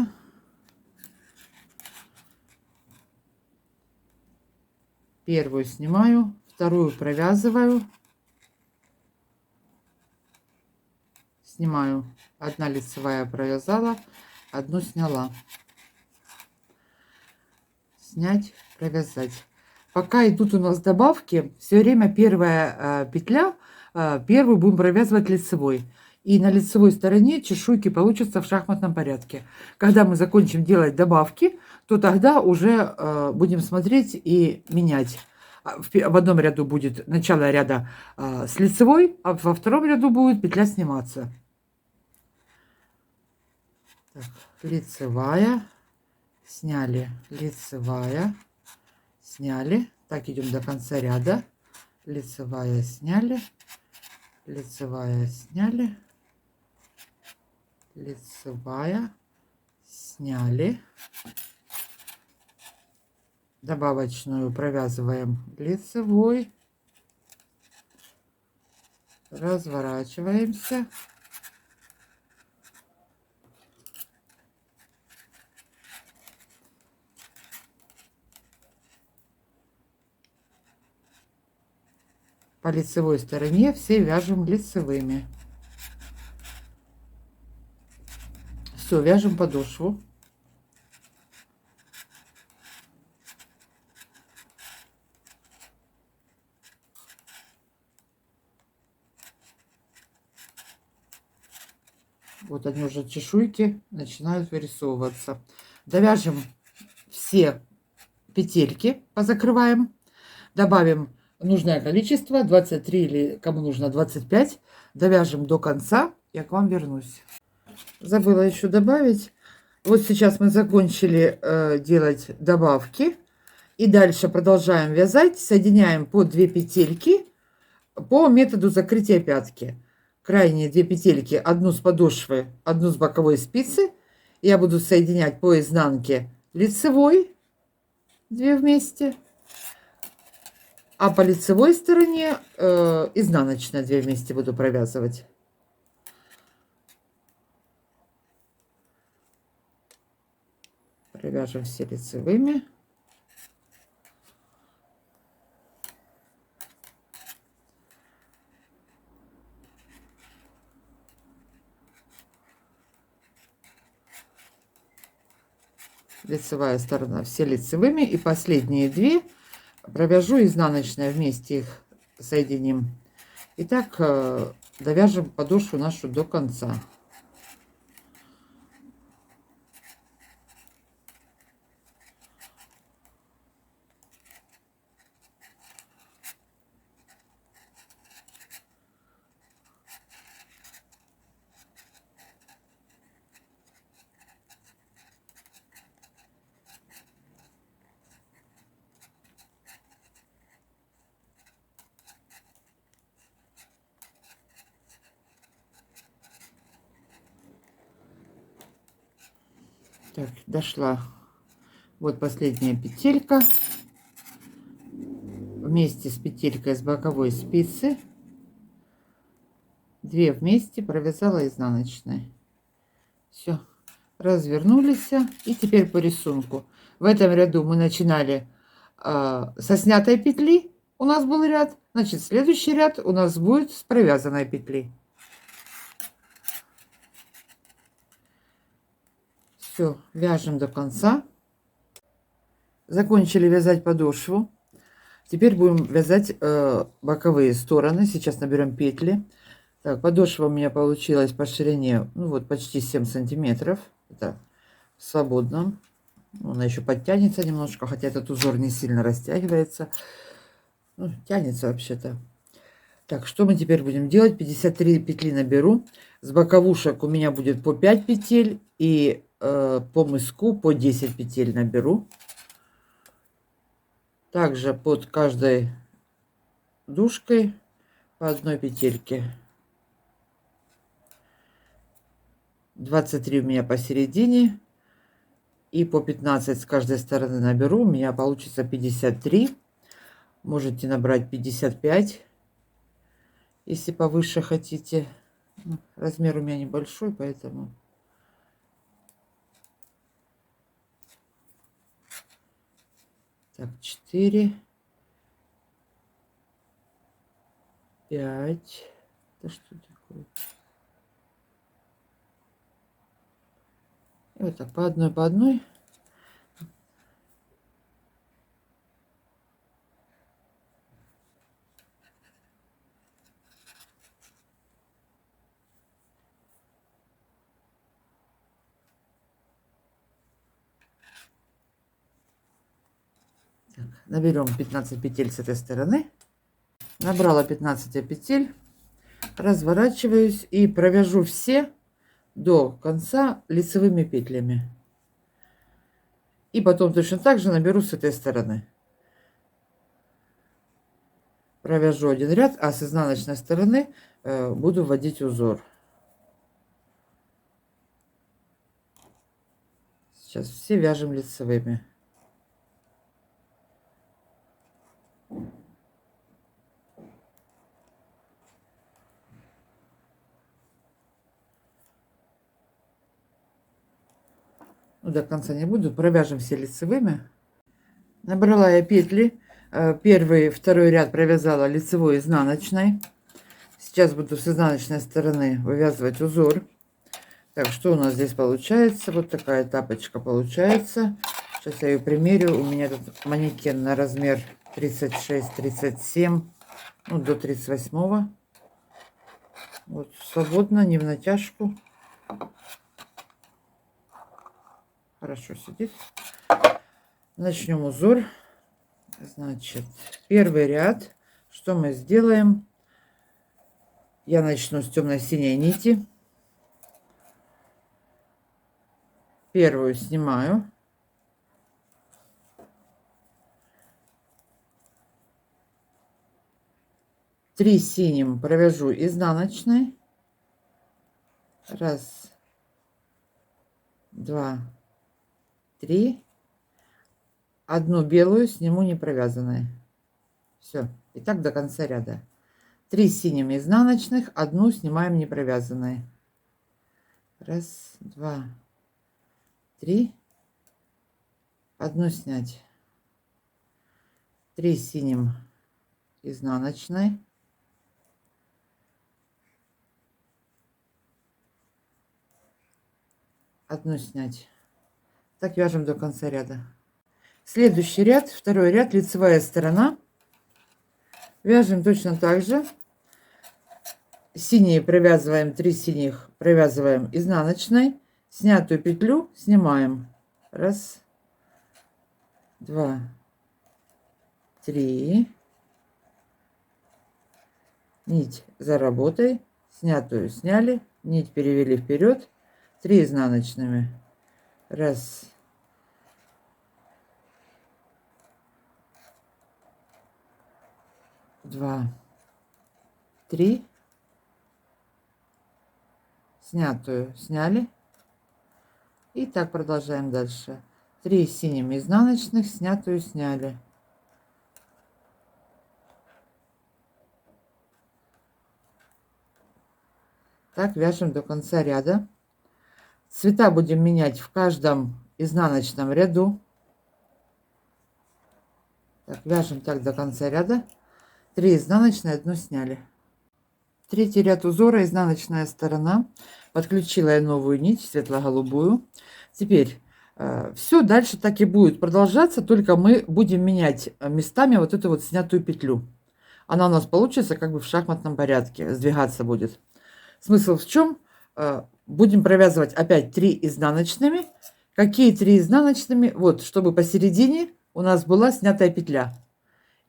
S1: Первую снимаю, вторую провязываю. Снимаю. Одна лицевая провязала, одну сняла. Снять, провязать. Пока идут у нас добавки, все время первая петля, первую будем провязывать лицевой. И на лицевой стороне чешуйки получатся в шахматном порядке. Когда мы закончим делать добавки, то тогда уже будем смотреть и менять. В одном ряду будет начало ряда с лицевой, а во втором ряду будет петля сниматься. Так, лицевая, сняли, лицевая, сняли. Так, идем до конца ряда. Лицевая, сняли, лицевая, сняли, лицевая, сняли. Добавочную провязываем лицевой. Разворачиваемся. По лицевой стороне все вяжем лицевыми. Все, вяжем подошву. Вот они уже, чешуйки начинают вырисовываться. Довяжем все петельки, позакрываем. Добавим нужное количество, 23 или кому нужно 25. Довяжем до конца, я к вам вернусь. Забыла еще добавить. Вот сейчас мы закончили делать добавки. И дальше продолжаем вязать. Соединяем по 2 петельки по методу закрытия пятки. Крайние 2 петельки, одну с подошвы, одну с боковой спицы. Я буду соединять по изнанке лицевой 2 вместе. А по лицевой стороне изнаночной 2 вместе буду провязывать. Провяжем все лицевыми. Лицевая сторона все лицевыми. И последние 2 провяжу изнаночной, вместе их соединим. Итак, довяжем подошву нашу до конца. Так, дошла. Вот последняя петелька. Вместе с петелькой с боковой спицы 2 вместе провязала изнаночной. Все, развернулись. И теперь по рисунку. В этом ряду мы начинали со снятой петли. У нас был ряд. Значит, следующий ряд у нас будет с провязанной петли. Все, вяжем до конца. Закончили вязать подошву. Теперь будем вязать боковые стороны. Сейчас наберем петли. Так, подошва у меня получилась по ширине, ну вот почти 7 сантиметров. Это в свободном. Она еще подтянется немножко, хотя этот узор не сильно растягивается. Ну, тянется вообще-то. Так, что мы теперь будем делать? 53 петли наберу. С боковушек у меня будет по 5 петель. И по мыску по 10 петель наберу. Также под каждой дужкой по одной петельке. 23 у меня посередине. И по 15 с каждой стороны наберу. У меня получится 53. Можете набрать 55, если повыше хотите. Размер у меня небольшой, поэтому... Так, 4, 5. Это что такое? И вот так по одной, по одной. Так, наберем 15 петель с этой стороны. Набрала 15 петель. Разворачиваюсь и провяжу все до конца лицевыми петлями. И потом точно так же наберу с этой стороны. Провяжу один ряд, а с изнаночной стороны буду вводить узор. Сейчас все вяжем лицевыми. Ну, до конца не буду, провяжем все лицевыми. Набрала я петли. Первый, второй ряд провязала лицевой изнаночной. Сейчас буду с изнаночной стороны вывязывать узор. Так, что у нас здесь получается? Вот такая тапочка получается. Сейчас я ее примерю. У меня тут манекен на размер 36-37, ну, до 38. Вот, свободно, не в натяжку. Хорошо сидит. Начнем узор. Значит, первый ряд. Что мы сделаем? Я начну с темно-синей нити. Первую снимаю. Три синим провяжу изнаночной. Раз, два, три. Одну белую сниму не провязанной. Все. И так до конца ряда. 3 синим изнаночных, одну снимаем не провязанной. Раз, два, три. Одну снять. 3 синим изнаночной. Одну снять. Так вяжем до конца ряда. Следующий ряд, второй ряд, лицевая сторона. Вяжем точно так же. Синие провязываем, 3 синих провязываем изнаночной. Снятую петлю снимаем. Раз, два, три. Нить за работой. Снятую сняли. Нить перевели вперед. 3 изнаночными. Раз, два, три. Снятую сняли. И так продолжаем дальше. 3 синими изнаночных, снятую сняли. Так вяжем до конца ряда. Цвета будем менять в каждом изнаночном ряду. Так, вяжем так до конца ряда. 3 изнаночные, 1 сняли. Третий ряд узора, изнаночная сторона. Подключила я новую нить, светло-голубую. Теперь все дальше так и будет продолжаться, только мы будем менять местами вот эту вот снятую петлю. Она у нас получится как бы в шахматном порядке, сдвигаться будет. Смысл в чем? Будем провязывать опять 3 изнаночными. Какие 3 изнаночными? Вот, чтобы посередине у нас была снятая петля.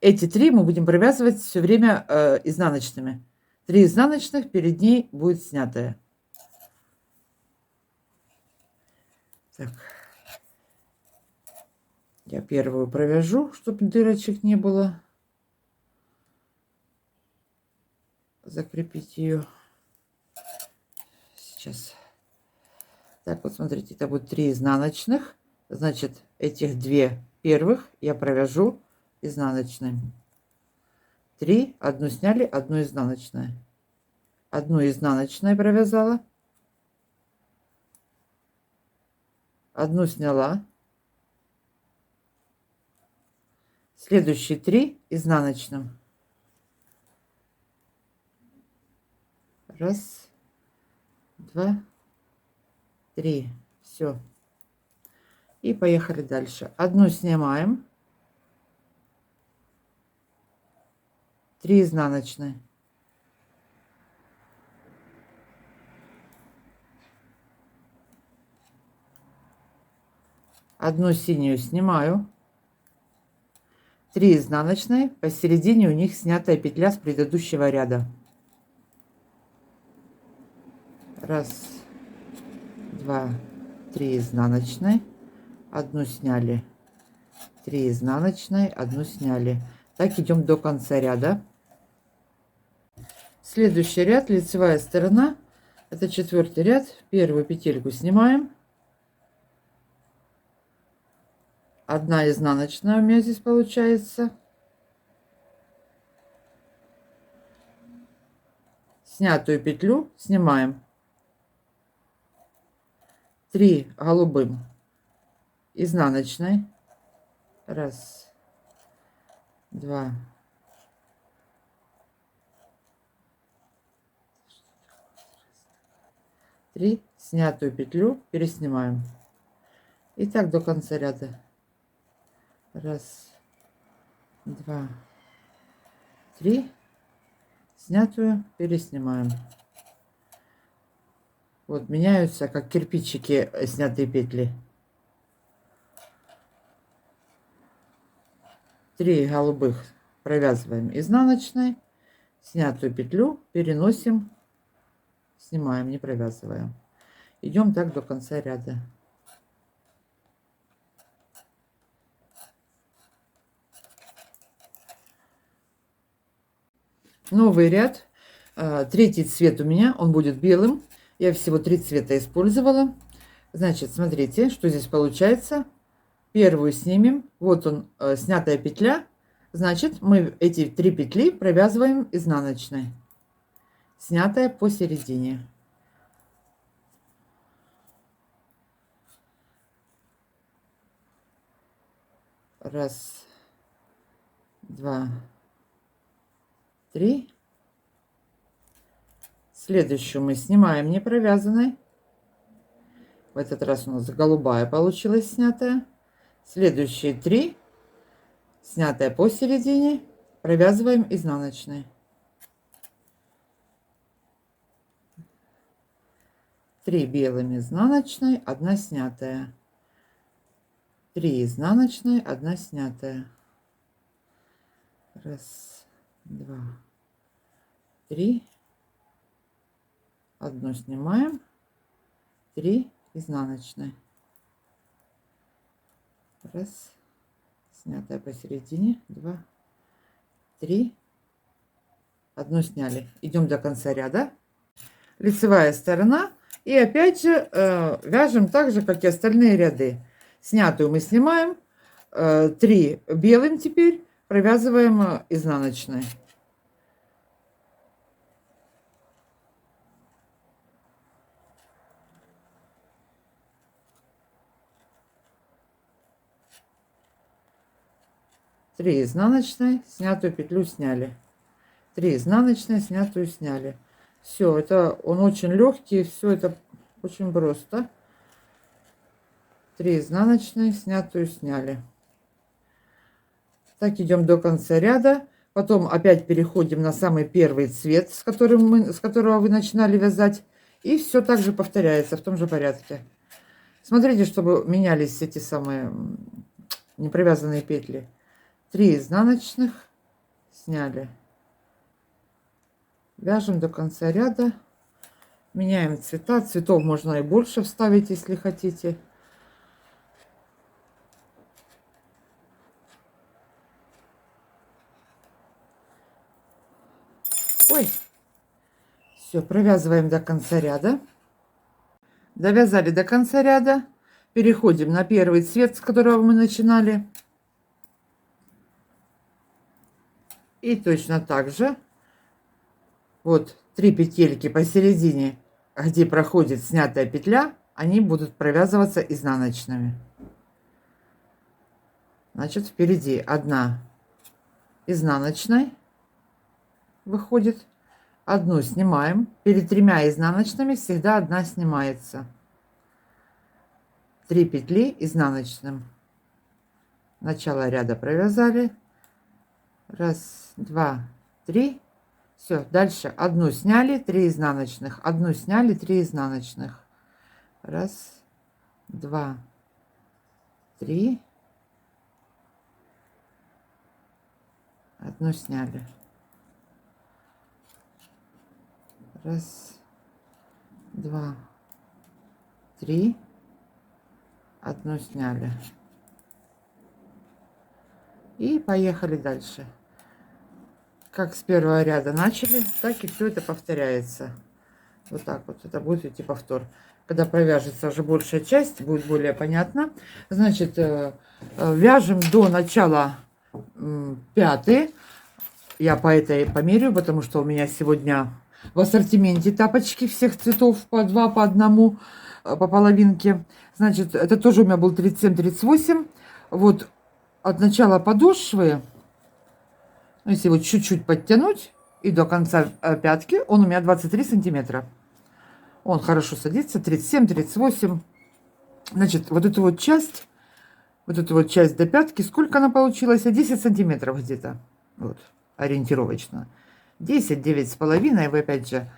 S1: Эти 3 мы будем провязывать все время изнаночными. 3 изнаночных, перед ней будет снятая. Так. Я первую провяжу, чтобы дырочек не было. Закрепить ее. Сейчас. Так, вот смотрите, это будет 3 изнаночных. Значит, этих 2 первых я провяжу изнаночными. 3, одну сняли, одну изнаночную. Одну изнаночную провязала. Одну сняла. Следующие 3 изнаночным. Раз, 2, 3. Все. И поехали дальше. Одну снимаем. 3 изнаночные. Одну синюю снимаю. 3 изнаночные. Посередине у них снятая петля с предыдущего ряда. Раз, 2, 3 изнаночные. Одну сняли. 3 изнаночные. Одну сняли. Так идем до конца ряда. Следующий ряд, лицевая сторона. Это 4-й ряд. Первую петельку снимаем. Одна изнаночная у меня здесь получается. Снятую петлю снимаем. 3 голубым изнаночной. Раз, 2, 3. Снятую петлю переснимаем. И так до конца ряда. Раз, 2, 3. Снятую переснимаем. Вот меняются как кирпичики снятые петли. 3 голубых провязываем изнаночной, снятую петлю переносим, снимаем, не провязываем. Идем так до конца ряда. Новый ряд. Третий цвет у меня, он будет белым. Я всего 3 цвета использовала. Значит, смотрите, что здесь получается. Первую снимем. Вот он, снятая петля. Значит, мы эти 3 петли провязываем изнаночной. Снятая посередине. Раз, 2, 3. Следующую мы снимаем не провязанной. В этот раз у нас голубая получилась снятая. Следующие 3 снятая посередине, провязываем изнаночной. 3 белыми изнаночной, 1 снятая. 3 изнаночной, 1 снятая. Раз, 2, 3. 1 снимаем. 3 изнаночной. Раз, снятая посередине, 2, 3. 1 сняли. Идем до конца ряда. Лицевая сторона. И опять же вяжем так же, как и остальные ряды. Снятую мы снимаем, 3 белым теперь провязываем изнаночной. Три изнаночной, снятую петлю сняли. 3 изнаночные, снятую сняли. Все, это он очень легкий, все это очень просто. 3 изнаночные, снятую сняли. Так идем до конца ряда. Потом опять переходим на самый первый цвет, с которого вы начинали вязать. И все так же повторяется в том же порядке. Смотрите, чтобы менялись эти самые непровязанные петли. 3 изнаночных сняли. Вяжем до конца ряда. Меняем цвета. Цветов можно и больше вставить, если хотите. Ой. Все, провязываем до конца ряда. Довязали до конца ряда. Переходим на первый цвет, с которого мы начинали. И точно так же. Вот 3 петельки посередине, где проходит снятая петля, они будут провязываться изнаночными. Значит, впереди одна изнаночной выходит. Одну снимаем. Перед 3 изнаночными всегда одна снимается. 3 петли изнаночным. Начало ряда провязали. Раз, два, три. Все, дальше одну сняли, 3 изнаночных. Одну сняли, 3 изнаночных. Раз, два, три. Одну сняли. Раз, два, три. Одну сняли. И поехали дальше. Как с первого ряда начали, так и все это повторяется. Вот так вот. Это будет идти повтор. Когда провяжется уже большая часть, будет более понятно. Значит, вяжем до начала 5. Я по этой померяю, потому что у меня сегодня в ассортименте тапочки всех цветов по 2, по 1, по половинке. Значит, это тоже у меня был 37-38. Вот от начала подошвы, если его чуть-чуть подтянуть и до конца пятки, он у меня 23 сантиметра. Он хорошо садится, 37-38. Значит, вот эту вот часть до пятки, сколько она получилась? 10 сантиметров где-то. Вот, ориентировочно. 10, 9,5. Вы опять же,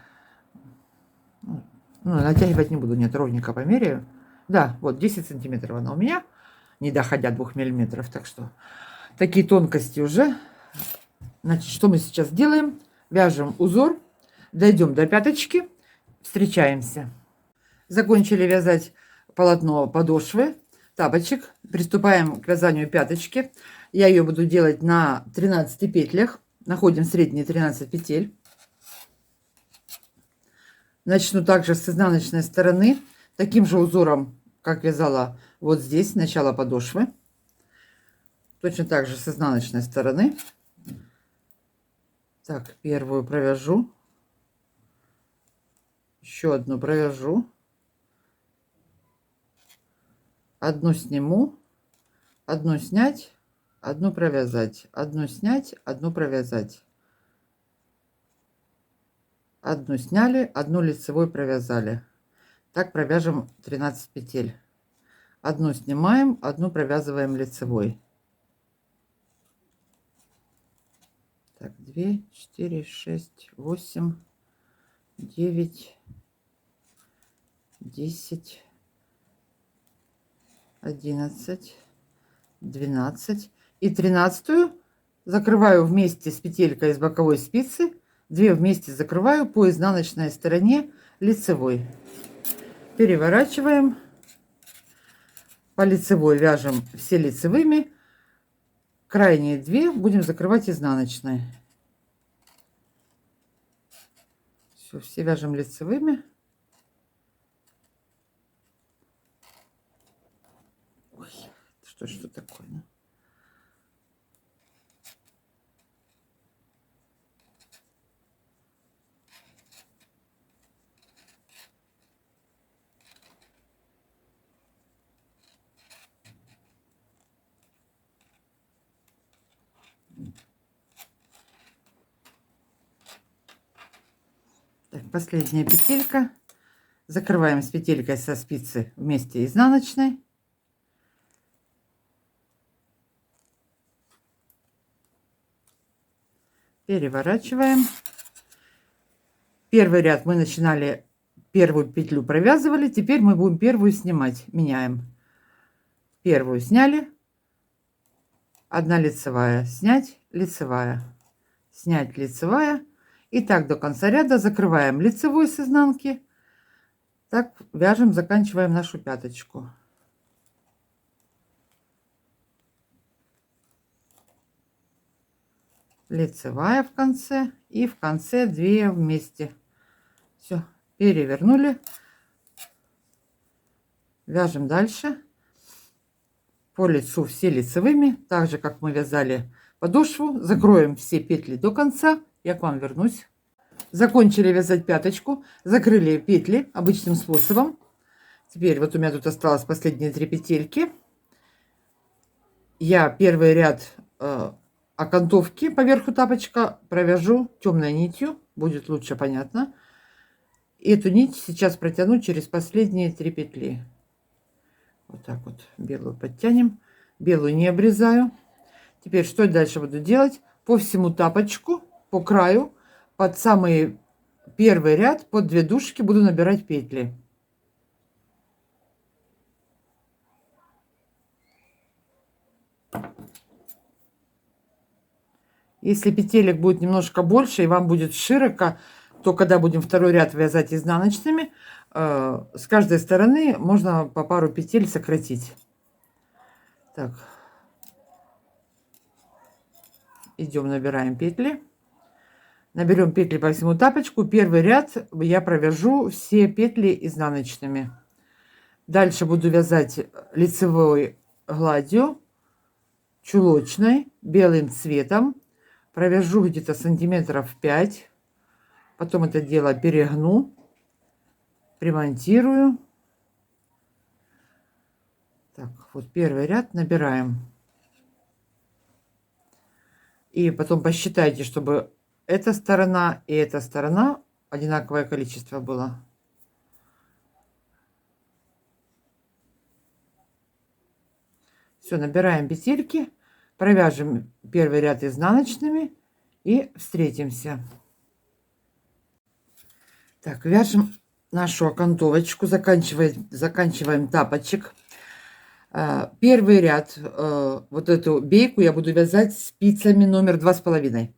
S1: ну, натягивать не буду, нет, ровненько померяю. Да, вот 10 сантиметров она у меня, не доходя 2 миллиметров. Так что такие тонкости уже. Значит, что мы сейчас делаем? Вяжем узор, дойдем до пяточки, встречаемся. Закончили вязать полотно подошвы, тапочек. Приступаем к вязанию пяточки. Я ее буду делать на 13 петлях. Находим средние 13 петель. Начну также с изнаночной стороны. Таким же узором, как вязала вот здесь, начало подошвы. Точно так же с изнаночной стороны. Так, первую провяжу. Еще одну провяжу. Одну сниму. Одну снять. Одну провязать. Одну снять. Одну провязать. Одну сняли. Одну лицевой провязали. Так провяжем 13 петель. Одну снимаем. Одну провязываем лицевой. Так, 2, 4, 6, 8, 9, 10, 11, 12. И 13 закрываю вместе с петелькой из боковой спицы. 2 вместе закрываю по изнаночной стороне лицевой. Переворачиваем. По лицевой вяжем все лицевыми. Крайние 2 будем закрывать изнаночной. Все вяжем лицевыми. что такое? Так, последняя петелька. Закрываем с петелькой со спицы вместе изнаночной. Переворачиваем. Первый ряд мы начинали, первую петлю провязывали, теперь мы будем первую снимать. Меняем. Первую сняли, 1 лицевая, снять, лицевая, снять, лицевая. И так до конца ряда закрываем лицевой с изнанки. Так вяжем, заканчиваем нашу пяточку. Лицевая в конце и в конце 2 вместе. Все, перевернули, вяжем дальше по лицу все лицевыми, так же как мы вязали подошву. Закроем все петли до конца, я к вам вернусь. Закончили вязать пяточку, закрыли петли обычным способом. Теперь вот у меня тут осталось последние 3 петельки. Я первый ряд окантовки поверху тапочка провяжу темной нитью, будет лучше понятно. И эту нить сейчас протяну через последние 3 петли. Вот так вот белую подтянем, белую не обрезаю. Теперь что дальше буду делать? По всему тапочку, по краю, под самый первый ряд, под 2 дужки буду набирать петли. Если петелек будет немножко больше и вам будет широко, то когда будем второй ряд вязать изнаночными, с каждой стороны можно по пару петель сократить. Так, идем, набираем петли. Наберем петли по всему тапочку. Первый ряд я провяжу все петли изнаночными. Дальше буду вязать лицевой гладью, чулочной, белым цветом. Провяжу где-то сантиметров 5. Потом это дело перегну, примонтирую. Так, вот первый ряд набираем. И потом посчитайте, чтобы эта сторона и эта сторона одинаковое количество было. Все, набираем петельки, провяжем первый ряд изнаночными и встретимся. Так, вяжем нашу окантовочку, заканчиваем тапочек. Первый ряд, вот эту бейку я буду вязать спицами номер 2,5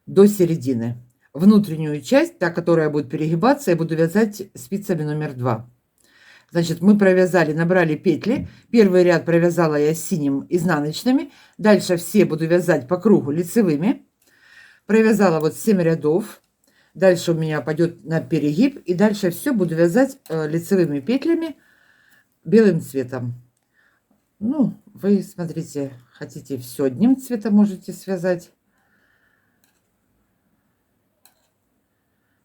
S1: до середины. Внутреннюю часть, та, которая будет перегибаться, я буду вязать спицами номер 2. Значит, мы провязали, набрали петли. Первый ряд провязала я синим изнаночными. Дальше все буду вязать по кругу лицевыми. Провязала вот 7 рядов. Дальше у меня пойдет на перегиб. И дальше все буду вязать лицевыми петлями белым цветом. Ну, вы смотрите, хотите все одним цветом можете связать.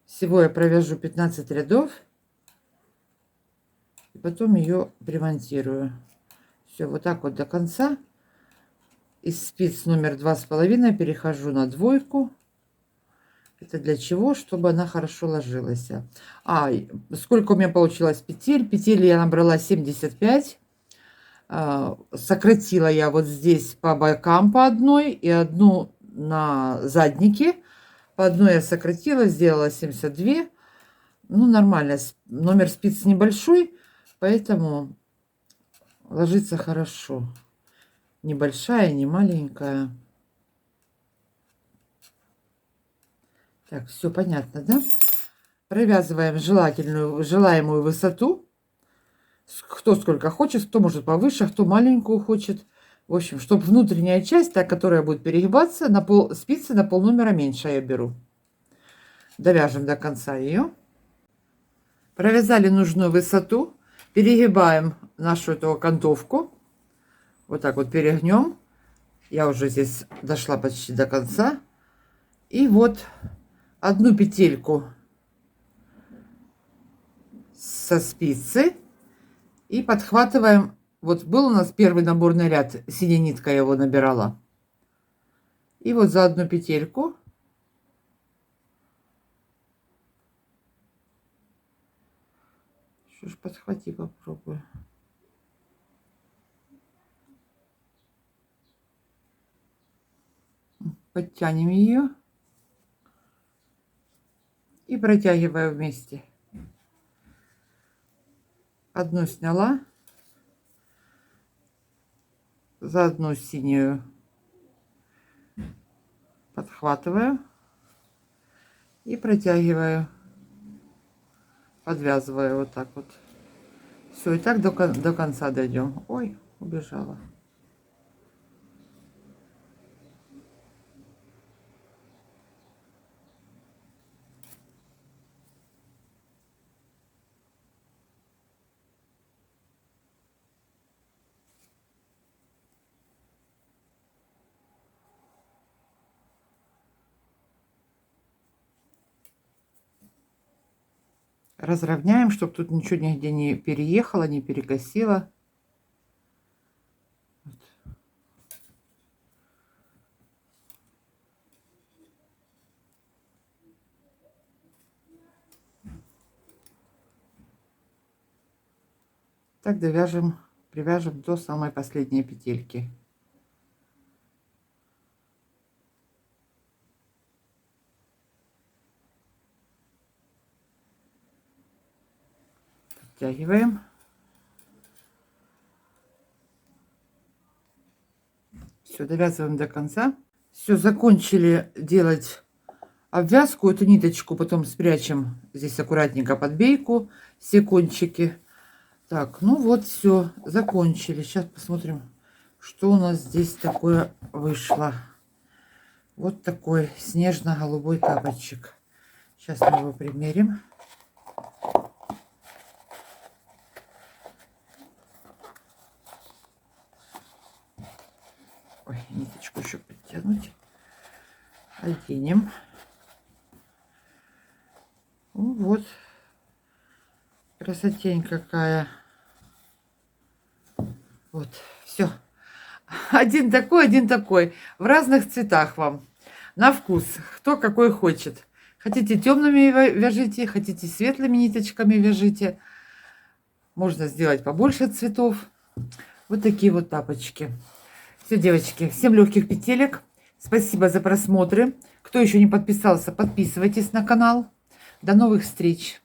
S1: Всего я провяжу 15 рядов. И потом ее примонтирую. Все, вот так вот до конца. Из спиц номер 2,5 перехожу на 2. Это для чего? Чтобы она хорошо ложилась. Сколько у меня получилось петель? Петель я набрала 75. Сократила я вот здесь по бокам по одной и одну на заднике. По одной я сократила, сделала 72. Ну, нормально. Номер спиц небольшой, поэтому ложится хорошо. Небольшая, не маленькая. Так, все понятно, да? Провязываем желаемую высоту. Кто сколько хочет, кто может повыше, кто маленькую хочет. В общем, чтобы внутренняя часть, та, которая будет перегибаться, спицы на полномера меньше я беру. Довяжем до конца ее. Провязали нужную высоту. Перегибаем нашу эту окантовку. Вот так вот перегнем. Я уже здесь дошла почти до конца. И вот одну петельку со спицы и подхватываем. Вот был у нас первый наборный ряд, синяя нитка, я его набирала. И вот за одну петельку что ж, подхвати, попробую. Подтянем ее и протягиваю вместе. Одну сняла, за одну синюю подхватываю и протягиваю, подвязываю вот так вот. Все, и так до конца дойдем. Ой, убежала. Разровняем, чтобы тут ничего нигде не переехало, не перекосило. Вот. Так довяжем, привяжем до самой последней петельки. Подтягиваем. Все, довязываем до конца. Все, закончили делать обвязку. Эту ниточку потом спрячем здесь аккуратненько под бейку, все кончики. Так, ну вот, все, закончили. Сейчас посмотрим, что у нас здесь такое вышло. Вот такой снежно-голубой тапочек. Сейчас мы его примерим. Ой, ниточку еще подтянуть. Оденем. Ну вот. Красотень какая. Вот, все. Один такой. В разных цветах вам. На вкус. Кто какой хочет. Хотите темными вяжите, хотите светлыми ниточками вяжите. Можно сделать побольше цветов. Вот такие вот тапочки. Все, девочки, всем легких петелек. Спасибо за просмотры. Кто еще не подписался, подписывайтесь на канал. До новых встреч.